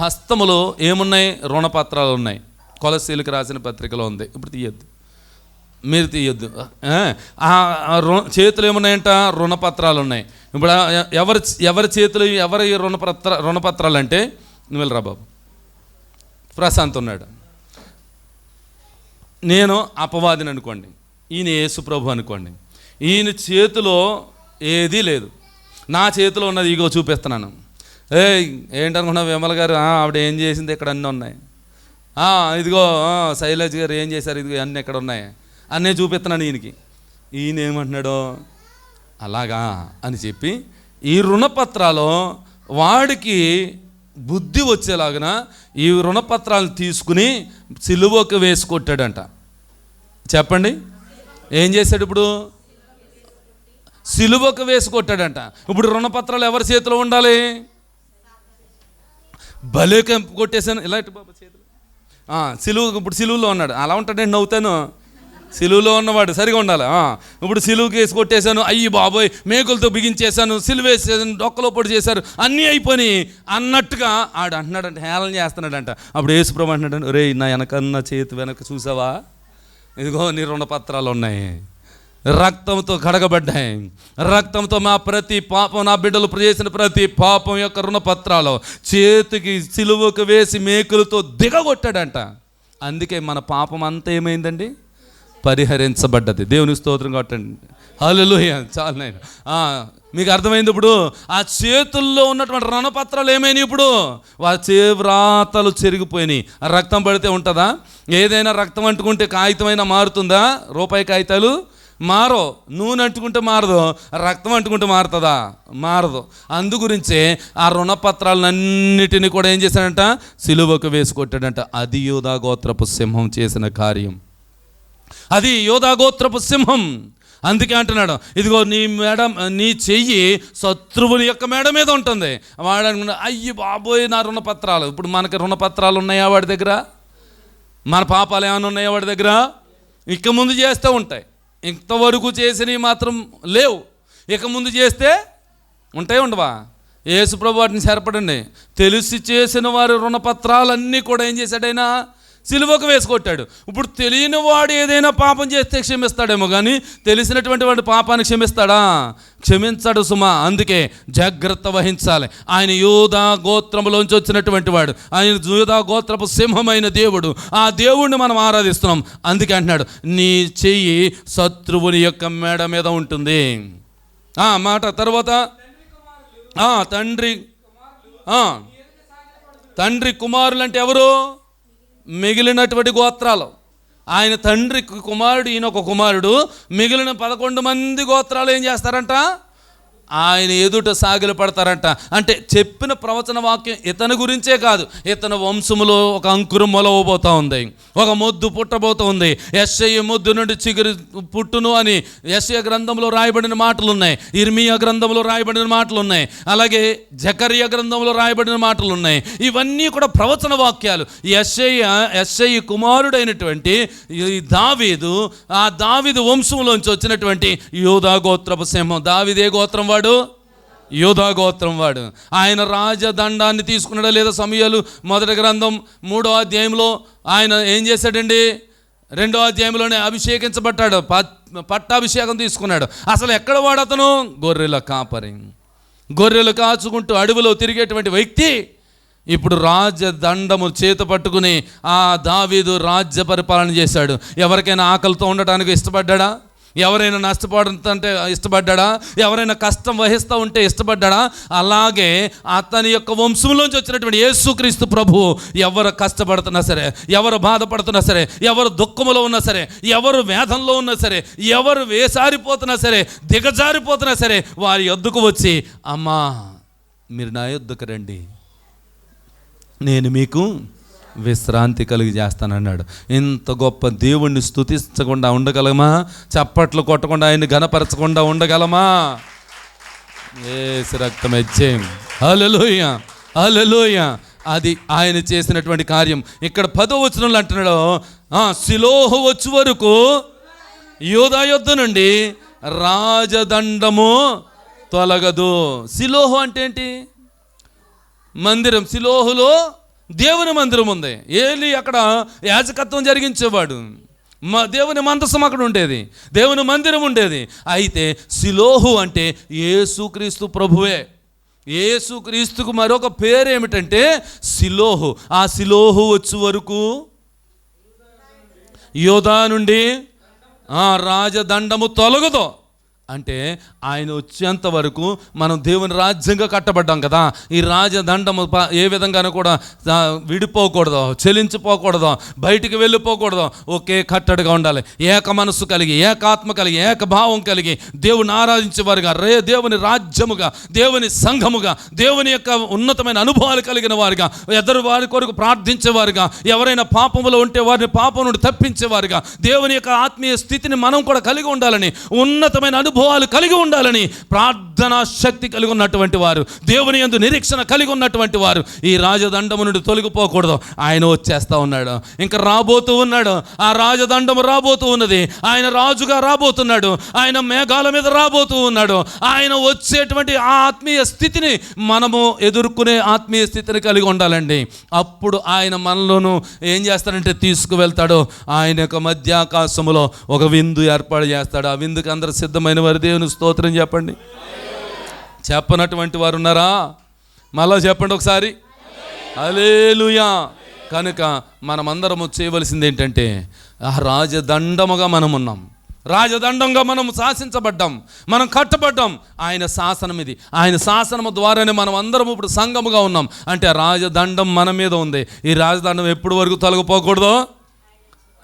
హస్తములో ఏమున్నాయి? రుణపత్రాలు ఉన్నాయి. కొలస్సీలకు రాసిన పత్రికలో ఉంది. ఇప్పుడు మీరు తీయొద్దు. చేతులు ఏమున్నాయంట? రుణపత్రాలు ఉన్నాయి. ఇప్పుడు ఎవరి చేతులు, ఎవరి రుణపత్రాలు అంటే, నువ్వు వెళ్ళరా బాబు, ప్రశాంత్ ఉన్నాడు, నేను అపవాదిని అనుకోండి, ఈయన యేసు ప్రభు అనుకోండి. ఈయన చేతిలో ఏదీ లేదు, నా చేతిలో ఉన్నది ఇగో చూపిస్తున్నాను. ఏంటనుకున్నావు విమల గారు, ఆవిడ ఏం చేసింది, ఇక్కడ అన్నీ ఉన్నాయి. ఇదిగో శైలజ్ గారు ఏం చేశారు, ఇదిగో అన్నీ ఎక్కడ ఉన్నాయి, అన్నీ చూపిస్తున్నాను ఈయనకి. ఈయన ఏమంటున్నాడో అలాగా అని చెప్పి ఈ రుణపత్రాలు వాడికి బుద్ధి వచ్చేలాగా ఈ రుణపత్రాలను తీసుకుని సిలువకు వేసి కొట్టాడంట. చెప్పండి, ఏం చేశాడు? ఇప్పుడు సిలువకు వేసి కొట్టాడంట. ఇప్పుడు రుణపత్రాలు ఎవరి చేతిలో ఉండాలి? భలే కంపు కొట్టేశాను ఇలా ఇటు బాబా చేతులు. ఇప్పుడు సిలువులో ఉన్నాడు. అలా ఉంటాడండి, నవ్వుతాను. సిలువులో ఉన్నవాడు సరిగా ఉండాలి. ఇప్పుడు సిలువుకి వేసి కొట్టేశాను, అయ్యి బాబోయ్ మేకులతో బిగించేశాను, సిలువ వేసేసాను, డొక్కలో పొడి చేశారు, అన్నీ అయిపోయి అన్నట్టుగా ఆడు అంటున్నాడంట, హేళన చేస్తున్నాడంట. అప్పుడు యేసుప్రభు అంటున్నాడు, రే నా వెనకన్న చేతి వెనక చూసావా, ఇదిగో నీ రుణపత్రాలు ఉన్నాయి, రక్తంతో కడగబడ్డాయి, రక్తంతో మా ప్రతి పాపం, నా బిడ్డలు చేసిన ప్రతి పాపం యొక్క రుణపత్రాలు చేతికి సిలువకు వేసి మేకులతో దిగగొట్టాడంట. అందుకే మన పాపం అంతా ఏమైందండి? పరిహరించబడ్డది. దేవుని స్తోత్రం కొట్టండి. హల్లెలూయా. చాలు నాయన. మీకు అర్థమైంది. ఇప్పుడు ఆ చేతుల్లో ఉన్నటువంటి రుణపత్రాలు ఏమైనాయి? ఇప్పుడు వాళ్ళ చేవ్రాతలు చెరిగిపోయినాయి. రక్తం పడితే ఉంటుందా? ఏదైనా రక్తం అంటుకుంటే కాగితమైనా మారుతుందా? రూపాయి కాగితాలు మారో. నూనె అంటుకుంటే మారదు, రక్తం అంటుకుంటే మారుతుందా? మారదు. అందు గురించే ఆ రుణపత్రాలన్నిటినీ కూడా ఏం చేశాడంట? సిలువకు వేసి కొట్టాడంట. అది యూదా గోత్రపు సింహం చేసిన కార్యం. అది యూదా గోత్రపు సింహం. అందుకే అంటున్నాడు, ఇదిగో నీ చెయ్యి శత్రువుని యొక్క మేడ మీద ఉంటుంది. వాడు అనుకున్నాడు, అయ్యి బాబోయ్ నా రుణపత్రాలు. ఇప్పుడు మనకి రుణపత్రాలు ఉన్నాయా వాడి దగ్గర? మన పాపాలు ఏమైనా ఉన్నాయా వాడి దగ్గర? ఇక ముందు చేస్తూ ఉంటాయి. ఇంతవరకు చేసినవి మాత్రం లేవు. ఇక ముందు చేస్తే ఉంటాయి, ఉండవా? యేసుప్రభు వాటిని సరిపడండి. తెలిసి చేసిన వారి రుణపత్రాలన్నీ కూడా ఏం చేశాడైనా? సిలువకు వేసుకొట్టాడు. ఇప్పుడు తెలియని వాడు ఏదైనా పాపం చేస్తే క్షమిస్తాడేమో, కానీ తెలిసినటువంటి వాడి పాపాన్ని క్షమిస్తాడా? క్షమించాడు సుమా. అందుకే జాగ్రత్త వహించాలి. ఆయన యూదా గోత్రములోంచి వచ్చినటువంటి వాడు, ఆయన యూదా గోత్రపు సింహమైన దేవుడు. ఆ దేవుడిని మనం ఆరాధిస్తున్నాం. అందుకే అంటున్నాడు, నీ చెయ్యి శత్రువుని యొక్క మెడ మీద ఉంటుంది. మాట తర్వాత తండ్రి కుమారులు అంటే ఎవరు? మిగిలినటువంటి గోత్రాలు. ఆయన తండ్రి కుమారుడు, ఈయన ఒక కుమారుడు. మిగిలిన 11 మంది గోత్రాలు ఏం చేస్తారంట? ఆయన ఎదుట సాగిలు పడతారంట. అంటే చెప్పిన ప్రవచన వాక్యం ఇతని గురించే కాదు, ఇతని వంశములో ఒక అంకురం మొలవబోతూ ఉంది, ఒక మొద్దు పుట్టబోతూ ఉంది. యెషయా మొద్దు నుండి చిగురు పుట్టును అని యెషయా గ్రంథంలో రాయబడిన మాటలు ఉన్నాయి, ఇర్మియా గ్రంథంలో రాయబడిన మాటలు ఉన్నాయి, అలాగే జకర్యా గ్రంథంలో రాయబడిన మాటలు ఉన్నాయి. ఇవన్నీ కూడా ప్రవచన వాక్యాలు. యెషయా కుమారుడైనటువంటి దావీదు, ఆ దావీదు వంశంలోంచి వచ్చినటువంటి యూదా గోత్రపు సింహం. దావీదే గోత్రం వాడు, యూదా గోత్రం వాడు. ఆయన రాజదండాన్ని తీసుకున్నాడా లేదా? సమూయేలు మొదటి గ్రంథం 3వ అధ్యాయంలో ఆయన ఏం చేశాడండి? 2వ అధ్యాయంలోనే అభిషేకించబడ్డాడు, పట్టాభిషేకం తీసుకున్నాడు. అసలు ఎక్కడ వాడు అతను? గొర్రెల కాపరి. గొర్రెలు కాచుకుంటూ అడవిలో తిరిగేటువంటి వ్యక్తి ఇప్పుడు రాజదండము చేత పట్టుకుని ఆ దావీదు రాజ్య పరిపాలన చేశాడు. ఎవరికైనా ఆకలితో ఉండటానికి ఇష్టపడ్డా? ఎవరైనా నష్టపోవడంటే ఇష్టపడ్డా? ఎవరైనా కష్టం వహిస్తూ ఉంటే ఇష్టపడ్డా? అలాగే అతని యొక్క వంశంలోంచి వచ్చినటువంటి యేసుక్రీస్తు ప్రభు ఎవరు కష్టపడుతున్నా సరే, ఎవరు బాధపడుతున్నా సరే, ఎవరు దుఃఖంలో ఉన్నా సరే, ఎవరు వేదంలో ఉన్నా సరే, ఎవరు వేసారిపోతున్నా సరే, దిగజారిపోతున్నా సరే, వారి యొద్దకు వచ్చి, అమ్మా మీరు నా యొద్దకు రండి, నేను మీకు విశ్రాంతి కలిగి చేస్తానన్నాడు. ఇంత గొప్ప దేవుణ్ణి స్తుతించకుండా ఉండగలమా? చప్పట్లు కొట్టకుండా ఆయన్ని ఘనపరచకుండా ఉండగలమా? యేసు రక్తం ఇచ్చేం. హల్లెలూయా, హల్లెలూయా. అది ఆయన చేసినటువంటి కార్యం. ఇక్కడ 10వ వచనంలో అంటున్నాడు, సిలోహు వచ్చు వరకు యోధా యొద్ద నుండి రాజదండము తొలగదు. సిలోహు అంటే ఏంటి? మందిరం. సిలోహులో దేవుని మందిరం ఉంది. ఏలి అక్కడ యాజకత్వం జరిగించేవాడు. దేవుని మందసం అక్కడ ఉండేది, దేవుని మందిరం ఉండేది. అయితే సిలోహు అంటే యేసుక్రీస్తు ప్రభువే. యేసుక్రీస్తుకు మరొక పేరు ఏమిటంటే సిలోహు. ఆ సిలోహు వచ్చే వరకు యోధా నుండి రాజదండము తొలగదు. అంటే ఆయన వచ్చేంత వరకు మనం దేవుని రాజ్యంగా కట్టబడ్డాం కదా. ఈ రాజదండము ఏ విధంగానూ కూడా విడిపోకూడదు, చెలించిపోకూడదు, బయటికి వెళ్ళిపోకూడదు. ఒకే కట్టడిగా ఉండాలి. ఏక మనస్సు కలిగి, ఏకాత్మ కలిగి, ఏకభావం కలిగి దేవుని ఆరాధించేవారుగా, దేవుని రాజ్యముగా, దేవుని సంఘముగా, దేవుని యొక్క ఉన్నతమైన అనుభవాలు కలిగిన వారుగా, ఎదురు వారి కొరకు ప్రార్థించేవారుగా, ఎవరైనా పాపములో ఉంటే వారిని పాపం నుండి తప్పించేవారుగా, దేవుని యొక్క ఆత్మీయ స్థితిని మనం కూడా కలిగి ఉండాలని, ఉన్నతమైన అనుభవాలు కలిగి ఉండాలని, ప్రార్థనా శక్తి కలిగి ఉన్నటువంటి వారు, దేవుని యందు నిరీక్షణ కలిగి ఉన్నటువంటి వారు ఈ రాజదండము నుండి తొలగిపోకూడదు. ఆయన వచ్చేస్తా ఉన్నాడు, ఇంకా రాబోతూ ఉన్నాడు. ఆ రాజదండము రాబోతూ ఉన్నది. ఆయన రాజుగా రాబోతున్నాడు. ఆయన మేఘాల మీద రాబోతూ ఉన్నాడు. ఆయన వచ్చేటువంటి ఆ ఆత్మీయ స్థితిని మనము ఎదుర్కొనే ఆత్మీయ స్థితిని కలిగి ఉండాలండి. అప్పుడు ఆయన మనలోనూ ఏం చేస్తాడంటే తీసుకువెళ్తాడు. ఆయన యొక్క మధ్యాకాశములో ఒక విందు ఏర్పాటు చేస్తాడు. ఆ విందుకు అందరు సిద్ధమైన వారు దేవుని స్తోత్రం చెప్పండి. చెప్పనటువంటి వారు ఉన్నారా? మళ్ళా చెప్పండి ఒకసారి, హల్లెలూయా. కనుక మనమందరము చేయవలసింది ఏంటంటే, ఆ రాజదండముగా మనం ఉన్నాం, రాజదండంగా మనం శాసించబడ్డాం, మనం కట్టబడ్డాం. ఆయన శాసనం ఇది. ఆయన శాసనము ద్వారానే మనం అందరం ఇప్పుడు సంఘముగా ఉన్నాం. అంటే ఆ రాజదండం మన మీద ఉంది. ఈ రాజదండం ఎప్పుడు వరకు తొలగిపోకూడదు?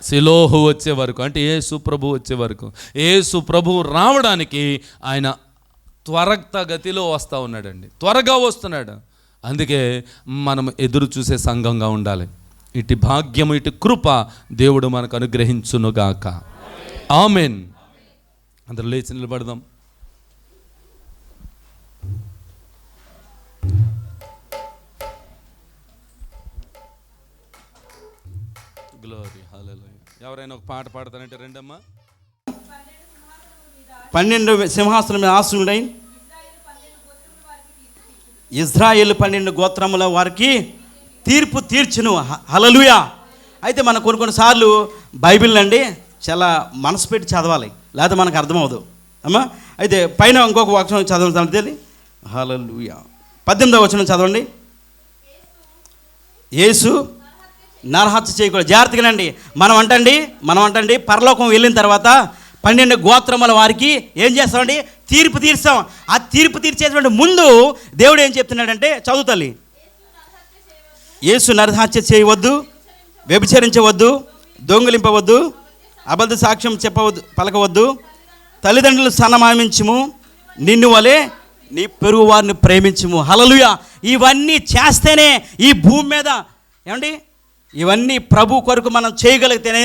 సిలోహు వచ్చే వరకు, అంటే యేసు ప్రభు వచ్చే వరకు. యేసు ప్రభు రావడానికి ఆయన త్వరగతిలో వస్తూ ఉన్నాడండి, త్వరగా వస్తున్నాడు. అందుకే మనం ఎదురు చూసే సంఘంగా ఉండాలి. ఇటు భాగ్యము, ఇటు కృప దేవుడు మనకు అనుగ్రహించునుగాక. ఆమెన్. అందరూ లేచి నిలబడదాం. గ్లోరీ, హల్లెలూయా. ఎవరైనా ఒక పాట పాడతానంటే రెండమ్మా. 12 సింహాసనం మీద ఆసీనుడై ఇజ్రాయేలు 12 గోత్రముల వారికి తీర్పు తీర్చును. హల్లెలూయా. అయితే మనం కొన్నిసార్లు బైబిల్ అండి చాలా మనసు పెట్టి చదవాలి, లేకపోతే మనకు అర్థమవుదు అమ్మా. అయితే పైన ఇంకొక వాక్యం చదవండి. హల్లెలూయా. 18వ వచనం చదవండి. యేసు నరహత్య చేయకూడదు. జాగ్రత్తగానండి. మనం అంటండి పరలోకం వెళ్ళిన తర్వాత 12 గోత్రముల వారికి ఏం చేస్తామండి? తీర్పు తీర్చాం. ఆ తీర్పు తీర్చేటువంటి ముందు దేవుడు ఏం చెప్తున్నాడంటే, చదువు తల్లి. యేసు నరహత్య చేయవద్దు, వ్యభిచరించవద్దు, దొంగిలింపవద్దు, అబద్ధ సాక్ష్యం పలకవద్దు, తల్లిదండ్రులు సన్మానించుము, నిన్ను వలె నీ పొరుగు వారిని ప్రేమించుము. హల్లెలూయా. ఇవన్నీ చేస్తేనే ఈ భూమి మీద ఏమండి, ఇవన్నీ ప్రభు కొరకు మనం చేయగలిగితేనే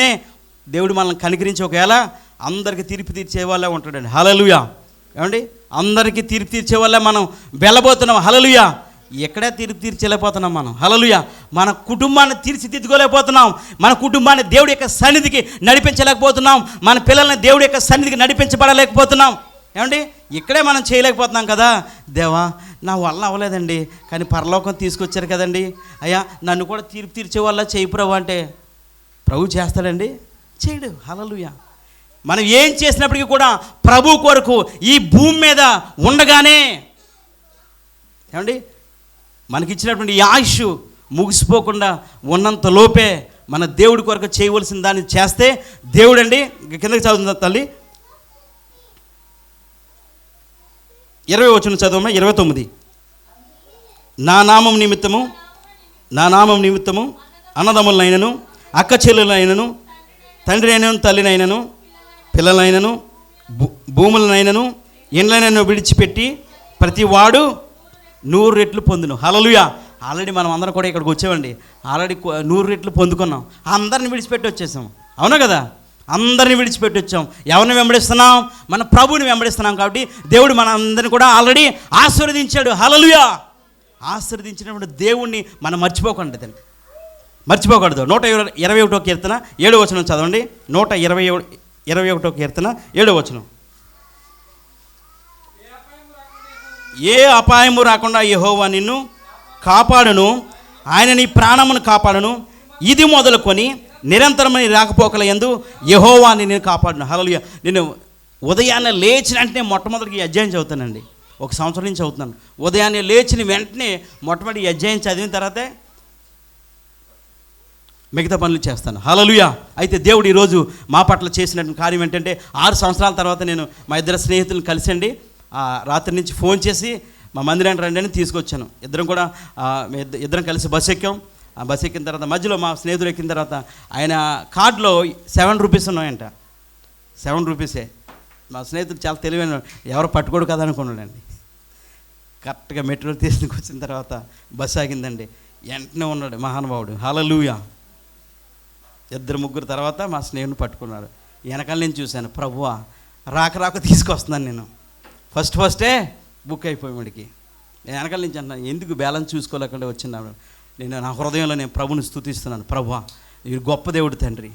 దేవుడు మనల్ని కనికరించి ఒకవేళ అందరికీ తీర్పు తీర్చే వాళ్ళే ఉంటాడండి. హల్లెలూయా. ఏమండి, అందరికీ తీర్పు తీర్చే వాళ్ళే మనం వెళ్ళబోతున్నాం. హల్లెలూయా. ఎక్కడే తీర్పు తీర్చలేకపోతున్నాం మనం. హల్లెలూయా. మన కుటుంబాన్ని తీర్చిదిద్దుకోలేకపోతున్నాం. మన కుటుంబాన్ని దేవుడి యొక్క సన్నిధికి నడిపించలేకపోతున్నాం. మన పిల్లల్ని దేవుడి యొక్క సన్నిధికి నడిపించబడలేకపోతున్నాం. ఏమండి, ఇక్కడే మనం చేయలేకపోతున్నాం కదా. దేవా, నా వల్ల అవ్వలేదండి, కానీ పరలోకం తీసుకొచ్చారు కదండి, అయ్యా నన్ను కూడా తీర్పు తీర్చే వల్ల చేయి ప్రభు అంటే ప్రభు చేస్తాడండి? చేయడు. హల్లెలూయా. మనం ఏం చేసినప్పటికీ కూడా ప్రభు కొరకు ఈ భూమి మీద ఉండగానే ఏమండి మనకిచ్చినటువంటి ఈ ఆయుష్ ముగిసిపోకుండా ఉన్నంత లోపే మన దేవుడి కొరకు చేయవలసిన దాన్ని చేస్తే దేవుడు అండి, కిందకి చదువుతుందా తల్లి, 20 వచనం చదవమ్మా. 29. నా నామం నిమిత్తము అన్నదమ్ములనైనను, అక్క చెల్లెలైనను, తండ్రినైనను, తల్లినైనను, పిల్లలైనను, భూములనైనను, ఇండ్లనైనను విడిచిపెట్టి ప్రతి వాడు 100 రెట్లు పొందును. హల్లెలూయా. ఆల్రెడీ మనం అందరం కూడా ఇక్కడికి వచ్చామండి. ఆల్రెడీ 100 రెట్లు పొందుకున్నాం. అందరిని విడిచిపెట్టి వచ్చేసాం. అవునా కదా? అందరిని విడిచిపెట్టి వచ్చాం. ఎవరిని వెంబడిస్తున్నాం? మన ప్రభువుని వెంబడిస్తున్నాం. కాబట్టి దేవుడు మన అందరిని కూడా ఆల్రెడీ ఆశీర్వదించాడు. హల్లెలూయా. ఆశీర్వదించినప్పుడు దేవుణ్ణి మనం మర్చిపోకూడదు. 121 కీర్తన 7వ వచనం చదవండి. 121 కీర్తన 7వ వచనం. ఏ అపాయము రాకుండా యెహోవా నిన్ను కాపాడును, ఆయన నీ ప్రాణమును కాపాడును. ఇది మొదలుకొని నిరంతరమైన రాకపోకల యందు యెహోవా నిన్ను కాపాడును. హల్లెలూయా. నేను ఉదయాన్నే లేచిన వెంటనే మొట్టమొదటికి అధ్యాయం చదువుతానండి. 1 సంవత్సరం నుంచి చదువుతున్నాను. ఉదయాన్నే లేచిన వెంటనే మొట్టమొదటి అధ్యాయం చదివిన తర్వాతే మిగతా పనులు చేస్తాను. హల్లెలూయా. అయితే దేవుడు ఈరోజు మా పట్ల చేసినటువంటి కార్యం ఏంటంటే, 6 సంవత్సరాల తర్వాత నేను మా ఇద్దరు స్నేహితులను కలిసండి రాత్రి నుంచి ఫోన్ చేసి మా మందిరానికి రండి అని తీసుకొచ్చాను. ఇద్దరం కలిసి బస్సు ఎక్కాం. ఆ బస్సు ఎక్కిన తర్వాత మధ్యలో మా స్నేహితుడు ఎక్కిన తర్వాత ఆయన కార్డులో 7 రూపీస్ ఉన్నాయంట. 7 రూపీసే. మా స్నేహితుడు చాలా తెలివైన, ఎవరు పట్టుకోడు కదా అనుకున్నాడండి. కరెక్ట్గా మెట్రో తీసుకొచ్చిన తర్వాత బస్సు ఆగిందండి. వెంటనే ఉన్నాడు మహానుభావుడు. హల్లెలూయా. 2-3 తర్వాత మా స్నేహితుని పట్టుకున్నాడు. వెనకాల నేను చూశాను, ప్రభువా రాక తీసుకొస్తున్నాను నేను. ఫస్టే బుక్ అయిపోయాడికి. నేను వెనకాల నుంచి అంటున్నాను, ఎందుకు బ్యాలెన్స్ చూసుకోలేకుండా వచ్చినాడు. నేను నా హృదయంలో నేను ప్రభుని స్తుతిస్తున్నాను. ప్రభువా మీరు గొప్ప దేవుడు తండ్రి.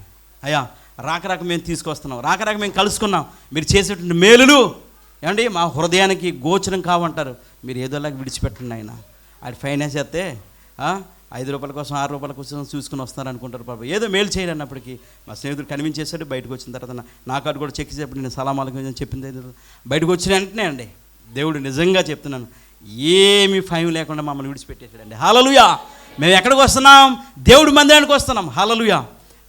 అయ్యా రాక మేము తీసుకొస్తున్నాం, రాక మేము కలుసుకున్నాం. మీరు చేసేటువంటి మేలులు ఏమండి మా హృదయానికి గోచరం కావంటారు. మీరు ఏదోలాగా విడిచిపెట్టండి ఆయన. ఆడి ఫైనాన్స్ చేస్తే 5 రూపాయల కోసం 6 రూపాయల కోసం చూసుకుని వస్తున్నారు అనుకుంటారు. పాప ఏదో మేలు చేయాలి అన్నప్పటికీ మా స్నేహితుడు కనిపించేశాడు. బయటకు వచ్చిన తర్వాత నా కార్డు కూడా చెక్ చేసేప్పుడు నేను సలామాలకు చెప్పింది బయటకు వచ్చిన వెంటనే అండి దేవుడు నిజంగా చెప్తున్నాను, ఏమీ ఫైన్ లేకుండా మమ్మల్ని విడిచిపెట్టేశాడండి. హల్లెలూయా. మేము ఎక్కడికి వస్తున్నాం? దేవుడి మందిరానికి వస్తున్నాం. హల్లెలూయా.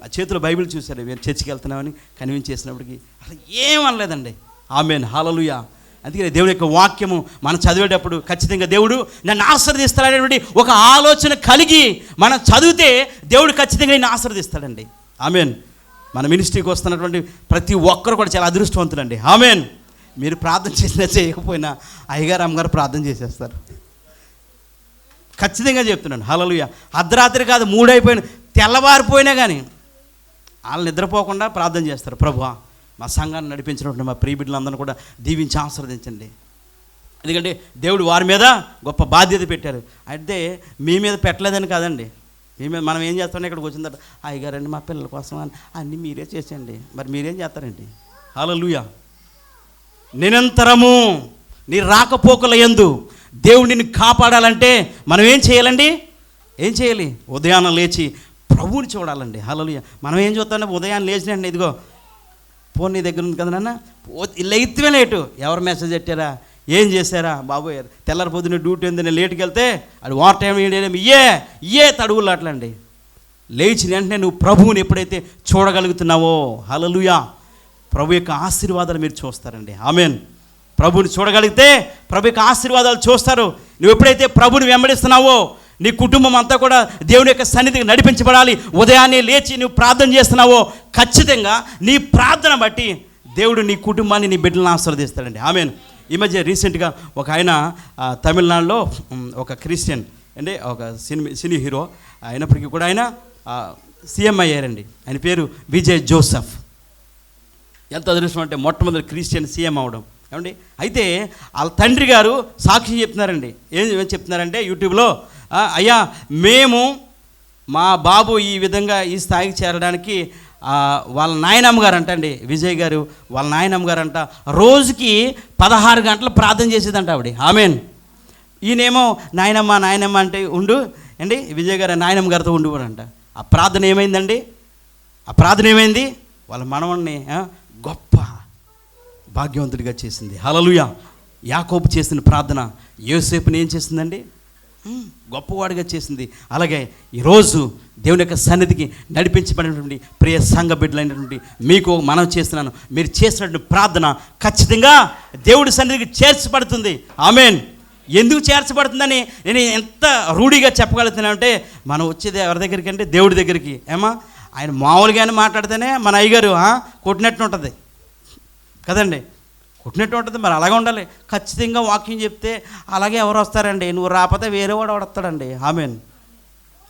ఆ చేతిలో బైబిల్ చూశాడు, మేము చర్చికి వెళ్తున్నామని కనిపించేసినప్పటికీ అసలు ఏమనలేదండి. ఆమేన్. హల్లెలూయా. అందుకని దేవుడి యొక్క వాక్యము మనం చదివేటప్పుడు ఖచ్చితంగా దేవుడు నన్ను ఆశీర్వదిస్తాడనేటువంటి ఒక ఆలోచన కలిగి మనం చదివితే దేవుడు ఖచ్చితంగా నిన్ను ఆశీర్వదిస్తాడండి. ఆమేన్. మన మినిస్ట్రీకి వస్తున్నటువంటి ప్రతి ఒక్కరు కూడా చాలా అదృష్టవంతులండి. ఆమేన్. మీరు ప్రార్థన చేసినా చేయకపోయినా అయ్యగారు అమ్మగారు ప్రార్థన చేసేస్తారు. ఖచ్చితంగా చెప్తున్నాను. హల్లెలూయా. అర్ధరాత్రి కాదు 3 అయిపోయిన తెల్లవారిపోయినా కానీ వాళ్ళు నిద్రపోకుండా ప్రార్థన చేస్తారు. ప్రభువా మా సంఘాన్ని నడిపించినటువంటి మా ప్రియ బిడ్డలందరినీ కూడా దీవించి ఆశీర్వదించండి. ఎందుకంటే దేవుడు వారి మీద గొప్ప బాధ్యత పెట్టారు. అయితే మీ మీద పెట్టలేదని కాదండి, మీ మీద మనం ఏం చేస్తామని ఇక్కడికి వచ్చిన తర్వాత అయ్యగారండి మా పిల్లల కోసం అని అన్నీ మీరే చేసేయండి. మరి మీరేం చేస్తారండి? హల్లెలూయా. నిరంతరము నీ రాకపోకల యందు దేవుడిని కాపాడాలంటే మనం ఏం చేయాలండి? ఏం చేయాలి? ఉదయాన్నే లేచి ప్రభువుని చూడాలండి. హల్లెలూయా. మనం ఏం చూస్తామంటే ఉదయాన్నే లేచినండి, ఇదిగో ఫోన్ నీ దగ్గర ఉంది కదా నాన్న, లేట్వే లేటు, ఎవరు మెసేజ్ పెట్టారా, ఏం చేశారా బాబోయ్, తెల్లారి పొద్దున్న డ్యూటీ ఉంది, నేను లేటుకి వెళ్తే అది వార్ టైం ఇయే తడుగులు అట్లండి. లేచిన వెంటనే నువ్వు ప్రభువుని ఎప్పుడైతే చూడగలుగుతున్నావో, హల్లెలూయా, ప్రభు యొక్క ఆశీర్వాదాలు మీరు చూస్తారండి. ఆమేన్. ప్రభుని చూడగలిగితే ప్రభు యొక్క ఆశీర్వాదాలు చూస్తారు. నువ్వు ఎప్పుడైతే ప్రభుని వెంబడిస్తున్నావో నీ కుటుంబం అంతా కూడా దేవుని యొక్క సన్నిధికి నడిపించబడాలి. ఉదయాన్నే లేచి నువ్వు ప్రార్థన చేస్తున్నావో ఖచ్చితంగా నీ ప్రార్థన బట్టి దేవుడు నీ కుటుంబాన్ని నీ బిడ్డలను ఆశీర్వదిస్తాడండి. ఆమేన్. ఈ మధ్య రీసెంట్గా ఒక ఆయన తమిళనాడులో ఒక క్రిస్టియన్ అంటే ఒక సినీ హీరో అయినప్పటికీ కూడా ఆయన సీఎం అయ్యారండి. ఆయన పేరు విజయ్ జోసెఫ్. ఎంత అదృష్టం అంటే మొట్టమొదటి క్రిస్టియన్ సీఎం అవడం. ఏమండి, అయితే వాళ్ళ తండ్రి గారు సాక్షి చెప్తున్నారండి. ఏం చెప్తున్నారంటే యూట్యూబ్లో, అయ్యా మేము మా బాబు ఈ విధంగా ఈ స్థాయికి చేరడానికి వాళ్ళ నాయనమ్మ గారు అంటండి, విజయ్ గారు వాళ్ళ నాయనమ్మ గారు అంట రోజుకి 16 గంటలు ప్రార్థన చేసేదంట ఆవిడ. ఆమేన్. ఈయనేమో నాయనమ్మ అంటే ఉండు అండి, విజయ్ గారు నాయనమ్మ గారితో ఉండిపోడంట. ఆ ప్రార్థన ఏమైందండి? ఆ ప్రార్థన ఏమైంది? వాళ్ళ మనవణ్ణి గొప్ప భాగ్యవంతుడిగా చేసింది. హల్లెలూయా. యాకోబు చేసిన ప్రార్థన యోసేపుని ఏం చేసిందండి? గొప్పవాడిగా చేసింది. అలాగే ఈరోజు దేవుని యొక్క సన్నిధికి నడిపించబడినటువంటి ప్రియ సంఘ బిడ్డలైనటువంటి మీకు మనం చేస్తున్నాను, మీరు చేసినటువంటి ప్రార్థన ఖచ్చితంగా దేవుడి సన్నిధికి చేర్చబడుతుంది. ఆమేన్. ఎందుకు చేర్చబడుతుందని నేను ఎంత రూఢిగా చెప్పగలుగుతున్నానంటే, మనం వచ్చేది ఎవరి దగ్గరికి అంటే దేవుడి దగ్గరికి. ఏమా ఆయన మామూలుగానే మాట్లాడితేనే మన అయ్యగారు కొట్టినట్టు ఉంటుంది కదండి. కొట్టినట్టు ఉంటుంది. మరి అలాగే ఉండాలి. ఖచ్చితంగా వాక్యం చెప్తే అలాగే ఎవరు వస్తారండి? నువ్వు రాకపోతే వేరే వాడు వస్తాడండి. ఆమెన్.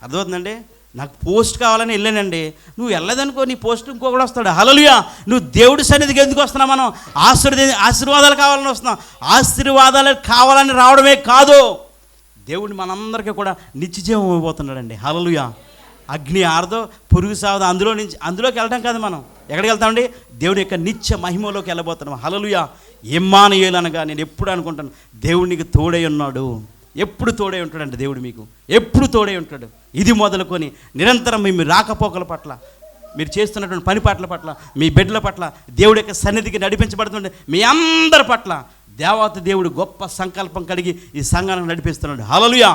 అర్థమవుతుందండి? నాకు పోస్ట్ కావాలని వెళ్ళానండి. నువ్వు వెళ్ళదనుకో, నీ పోస్ట్ ఇంకొకటి వస్తాడు. హల్లెలూయా. నువ్వు దేవుడి సన్నిధికి ఎందుకు వస్తున్నావు? మనం ఆశీర్వాదాలు కావాలని వస్తున్నాం. ఆశీర్వాదాలు కావాలని రావడమే కాదు, దేవుడు మనందరికీ కూడా నిత్యజీవం ఇవ్వబోతున్నాడండి. హల్లెలూయా. అగ్ని ఆరదో, పురుగు సావదో, అందులోకి వెళ్ళడం కాదు. మనం ఎక్కడికి వెళ్తామండి? దేవుడి యొక్క నిత్య మహిమలోకి వెళ్ళబోతున్నాం. హల్లెలూయా. ఇమ్మానుయేలు అనగా నేను ఎప్పుడు అనుకుంటాను, దేవుడు నీకు తోడై ఉన్నాడు. ఎప్పుడు తోడై ఉంటాడండి దేవుడు, మీకు ఎప్పుడు తోడై ఉంటాడు. ఇది మొదలుకొని నిరంతరం మీ రాకపోకల పట్ల, మీరు చేస్తున్నటువంటి పని పాటల పట్ల, మీ బిడ్డల పట్ల, దేవుడి యొక్క సన్నిధికి నడిపించబడుతుండే మీ అందరి పట్ల దేవత దేవుడు గొప్ప సంకల్పం కలిగి ఈ సంఘాన్ని నడిపిస్తున్నాడు. హల్లెలూయా.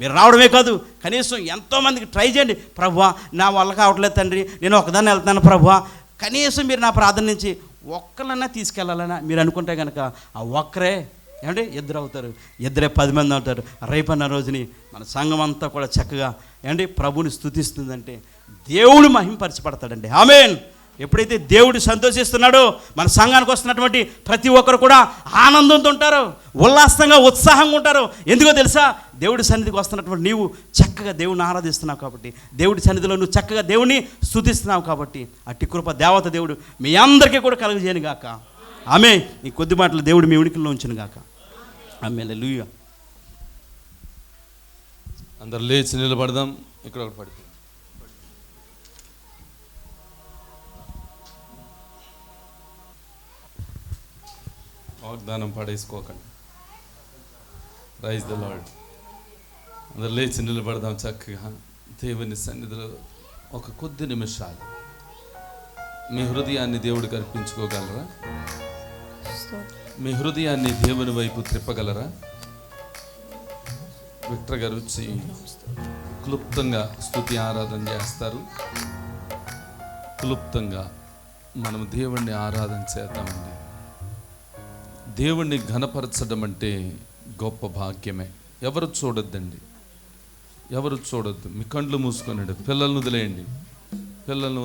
మీరు రావడమే కాదు, కనీసం ఎంతోమందికి ట్రై చేయండి. ప్రభువా, నా వల్ల కావట్లేదు తండ్రి, నేను ఒకదాన్ని వెళ్తాను ప్రభువా. కనీసం మీరు నా ప్రార్థన నుంచి ఒక్కలన్నా తీసుకెళ్ళాలన్నా మీరు అనుకుంటే కనుక ఆ ఒక్కరే ఏమంటే ఇద్దరు అవుతారు, ఇద్దరే 10 మంది అవుతారు. రేపన్న రోజుని మన సంఘం అంతా కూడా చక్కగా ఏమంటే ప్రభుని స్తుతిస్తుందంటే దేవుడు మహిమపరచబడతాడండి. ఆమేన్. ఎప్పుడైతే దేవుడు సంతోషిస్తున్నాడో మన సంఘానికి వస్తున్నటువంటి ప్రతి ఒక్కరు కూడా ఆనందంతో ఉంటారు, ఉల్లాసంగా ఉత్సాహంగా ఉంటారు. ఎందుకో తెలుసా? దేవుడి సన్నిధికి వస్తున్నటువంటి నీవు చక్కగా దేవుడిని ఆరాధిస్తున్నావు కాబట్టి, దేవుడి సన్నిధిలో నువ్వు చక్కగా దేవుడిని స్తుతిస్తున్నావు కాబట్టి, అట్టి కృప దేవత దేవుడు మీ అందరికీ కూడా కలుగజేయను గాక. ఆమె ఈ కొద్ది మాటలు దేవుడు మీ ఉనికిలో ఉంచును గాక. ఆమె. హల్లెలూయా. అందరు లేచి నిలబడదాం. ఇక్కడ ఒకటి పడుతుంది. వాగ్దానం పడేసుకోకండి. Praise the lord. అందరు లేచి నిలబడదాం. చక్కగా దేవుని సన్నిధిలో ఒక కొద్ది నిమిషాలు మీ హృదయాన్ని దేవుడికి అర్పించుకోగలరా? మీ హృదయాన్ని దేవుని వైపు త్రిప్పగలరా? విక్టర్ గారు వచ్చి క్లుప్తంగా స్తుతి ఆరాధన చేస్తారు. క్లుప్తంగా మనం దేవుణ్ణి ఆరాధన చేద్దామండి. దేవుణ్ణి ఘనపరచడం అంటే గొప్ప భాగ్యమే. ఎవరు చూడొద్దండి, ఎవరు చూడొద్దు. మీ కండ్లు మూసుకొనండి. పిల్లల్ని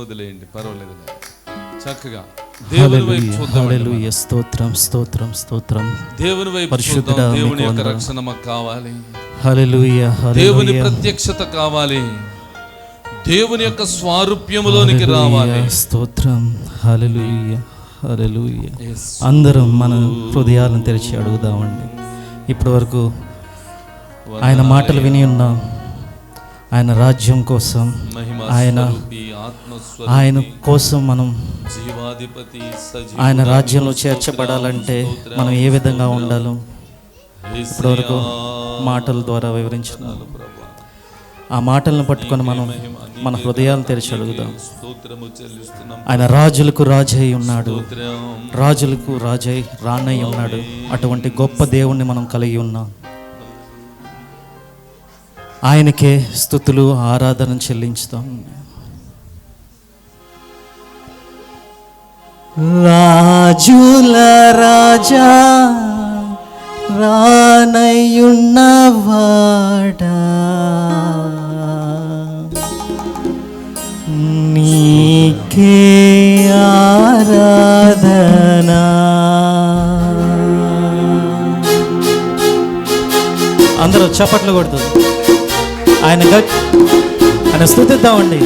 వదిలేయండి, పర్వాలేదు. చక్కగా దేవుని వైపు చూద్దాం. హల్లెలూయా. స్తోత్రం స్తోత్రం స్తోత్రం. దేవుని వైపు చూద్దాం. దేవుని యొక్క రక్షణ మాకు కావాలి. హల్లెలూయా. దేవుని ప్రత్యక్షత కావాలి. దేవుని యొక్క స్వారూప్యములోనికి రావాలి. స్తోత్రం. హల్లెలూయా. హల్లెలూయా. అందరం మన హృదయాలను తెరిచి అడుగుదామండి. ఇప్పటి వరకు ఆయన మాటలు విని ఉన్నాం. ఆయన రాజ్యం కోసం, ఆయన కోసం మనం ఆయన రాజ్యంలో చేర్చబడాలంటే మనం ఏ విధంగా ఉండాలో ఇప్పటివరకు మాటల ద్వారా వివరించినారు. ఆ మాటలను పట్టుకొని మనం మన హృదయాలను తెరిచి అడుగుదాం. ఆయన రాజులకు రాజై ఉన్నాడు, రాజులకు రాజై రానై ఉన్నాడు. అటువంటి గొప్ప దేవుణ్ణి మనం కలిగి ఉన్నాం. ఆయనకే స్తుతులు ఆరాధన చెల్లించుతాం. రాజుల రాజా రానయ్యున్నవాడా, నీకే ఆరాధనా. అందరూ చప్పట్లు కొడుతుంది. ఆయన స్తుతిద్దామండి.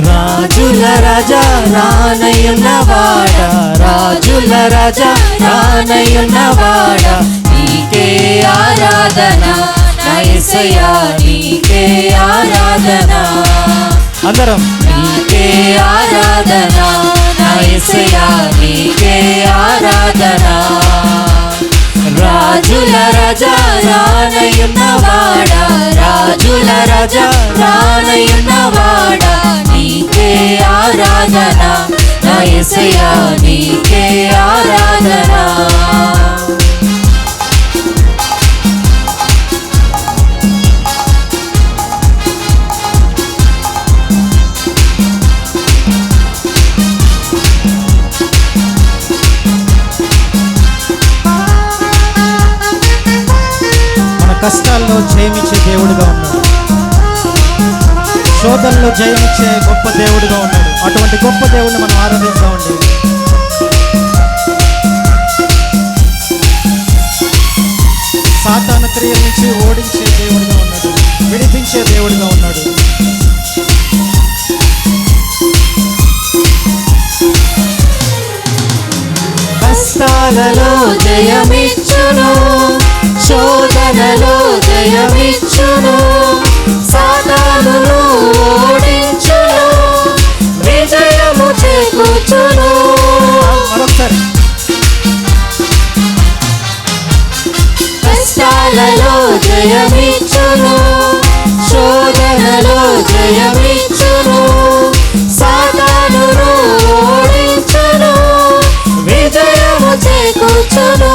రాజుల రాజా రానయ్యున్నవాడా, రాజుల రాజా రానయ్యున్నవాడా, నీకే ఆరాధన నా యేసయ్యా, నీకే ఆరాధన. అందరం నీకే ఆరాధన నా యేసయ్యా, నీకే ఆరాధన. రాజుల రాజా రానయ్యున్నవాడా, రాజుల రాజా రానయ్యున్నవాడా, నీకే ఆరాధన నా యేసయ్యా నీకే ఆరాధన. కష్టాల్లో జయమిచ్చే దేవుడిగా ఉన్నాడు, శోధనలో జయమిచ్చే గొప్ప దేవుడిగా ఉన్నాడు. అటువంటి గొప్ప దేవుడిని మనం ఆరాధిస్తామండి. సాతాను క్రియల నుంచి ఓడించే దేవుడిగా ఉన్నాడు, విడిపించే దేవుడిగా ఉన్నాడు. కష్టాలలో జయమిచ్చును, శోధనలో జయమిచ్చును, సాతానును ఓడించును, విజయము చేకూర్చును. మరొకసారి కష్టాలలో జయమిచ్చును, శోధనలో జయమిచ్చును, సాతానును ఓడించును, విజయము చేకూర్చును.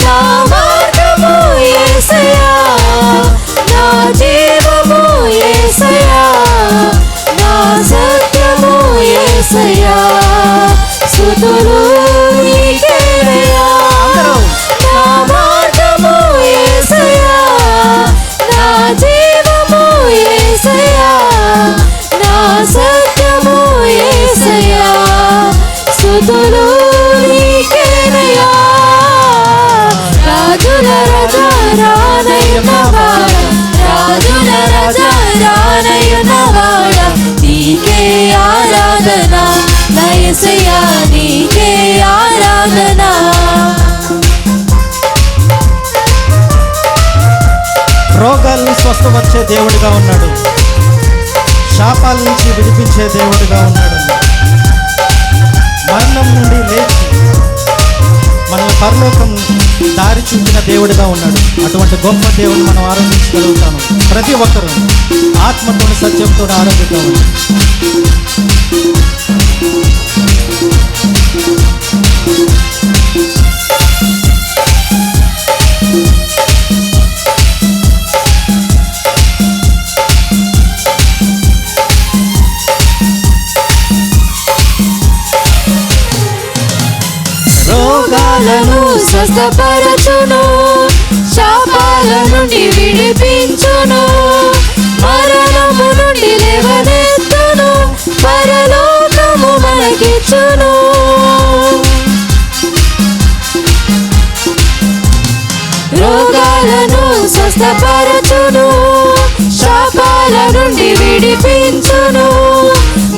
నా మార్గము యేసయ్యా, నా జీవము యేసయ్యా, నా సత్యము యేసయ్యా, స్తుతులు నీకేనయ్యా. నా మార్గము యేసయ్యా, నా జీవము యేసయ్యా, నా సత్యము యేసయ్యా, స్తుతులు నీకేనయ్యా. రాజుల రాజా రానయ్యున్నవాడ, రాజుల రాజా రానయ్యున్నవాడ, నీకే ఆరాధన నా యేసయ్యా నీకే ఆరాధన. రోగాల్ని స్వస్థపరిచే దేవుడిగా ఉన్నాడు, శాపాల నుంచి విడిపించే దేవుడిగా ఉన్నాడు, మరణం నుండి లేచి మనల్ని పరలోకం దారి చూపిన దేవుడిగా ఉన్నాడు. అటువంటి గొప్ప దేవుడిని మనం ఆరాధించగలుగుతాము. ప్రతి ఒక్కరూ ఆత్మతో సత్యంతో ఆరాధిద్దాము. రోగాలను స్వస్థపరచును, శాపాల నుండి విడిపించును, మరణము నుండి లేవనెత్తును, పరలోకము మనకిచ్చును. రోగాలను స్వస్థపరచును, శాపాల నుండి విడిపించును,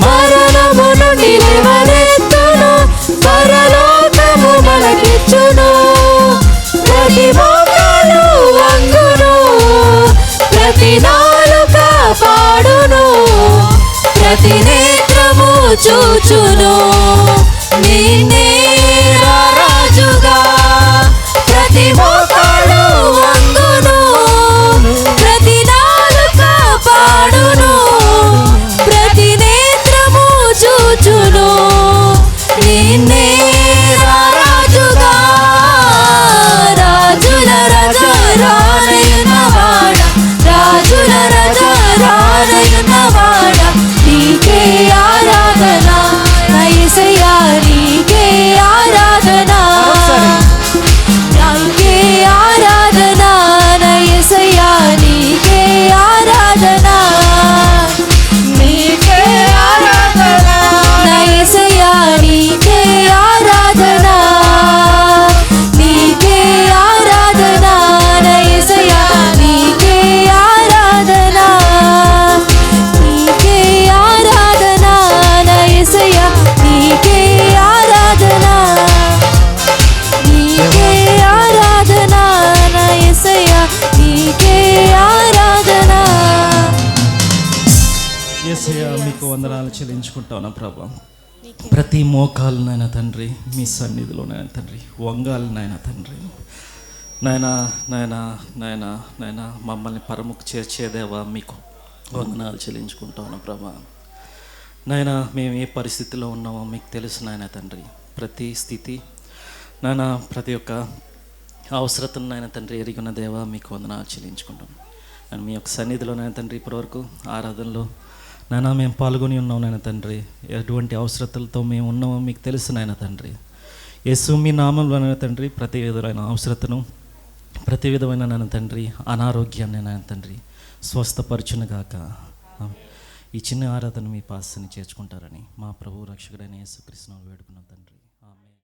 మరణము నుండి లేవనెత్తును, పరలోకము మనకిచ్చును. ప్రతి మోకాలు వంగును, ప్రతి నాలుక పాడును, ప్రతి నేత్రము చూచును, నిన్నే రాజుగా. ప్రతి మోకాలు వంగును, ప్రతి నాలుక పాడును, ప్రతి నేత్రము చూచును, నిన్నే రాజుగా. రాజుల రాజా రానయ్యున్నవాడ, రాజుల రాజా రానయ్యున్నవాడ, నీకే ఆరాధన నా యేసయ్యా నీకే ఆరాధన. నీకే ఆరాధన నా యేసయ్యా నీకే ఆరాధన. నీకే ఆరాధన నా యేసయ్యా నీకే ఆరాధన. నీకే ఆరాధన నా యేసయ్యా నీకే ఆరాధన. నీకే ఆరాధన నా యేసయ్యా నీకే ఆరాధన. నీకే ఆరాధన నా యేసయ్యా నీకే ఆరాధన. యేసయ్యా మీకు వందనాలు చెల్లించుకుంటాను ప్రభా. ప్రతి మోకాలునైనా తండ్రి మీ సన్నిధిలోనైనా తండ్రి వంగాలనైనా తండ్రి నాయనా నాయనా నాయనా నాయనా మమ్మల్ని పరముకు చేర్చేదేవా మీకు వందనాలు చెల్లించుకుంటాను ప్రభా. నాయన మేము ఏ పరిస్థితిలో ఉన్నామో మీకు తెలుసు నాయన తండ్రి. ప్రతి స్థితి నాయన, ప్రతి ఒక్క అవసరతను నాయన తండ్రి ఎరిగిన దేవా మీకు వందనాలు చెల్లించుకుంటాం. అండ్ మీ యొక్క సన్నిధిలో నాయన తండ్రి ఇప్పటివరకు ఆరాధనలో నాయన మేము పాల్గొని ఉన్నాం నాయన తండ్రి. ఎటువంటి అవసరతలతో మేము ఉన్నామో మీకు తెలుసు నాయన తండ్రి. యేసు మీ నామంలో నాయన తండ్రి ప్రతి విధమైన అవసరతను, ప్రతి విధమైన నాయన తండ్రి అనారోగ్యాన్ని నాయన తండ్రి స్వస్థపరచునుగాక. ఈ చిన్న ఆరాధన మీ పాస్ని చేర్చుకుంటారని మా ప్రభు రక్షకుడైన యేసుక్రీస్తును వేడుకున్నాం తండ్రి.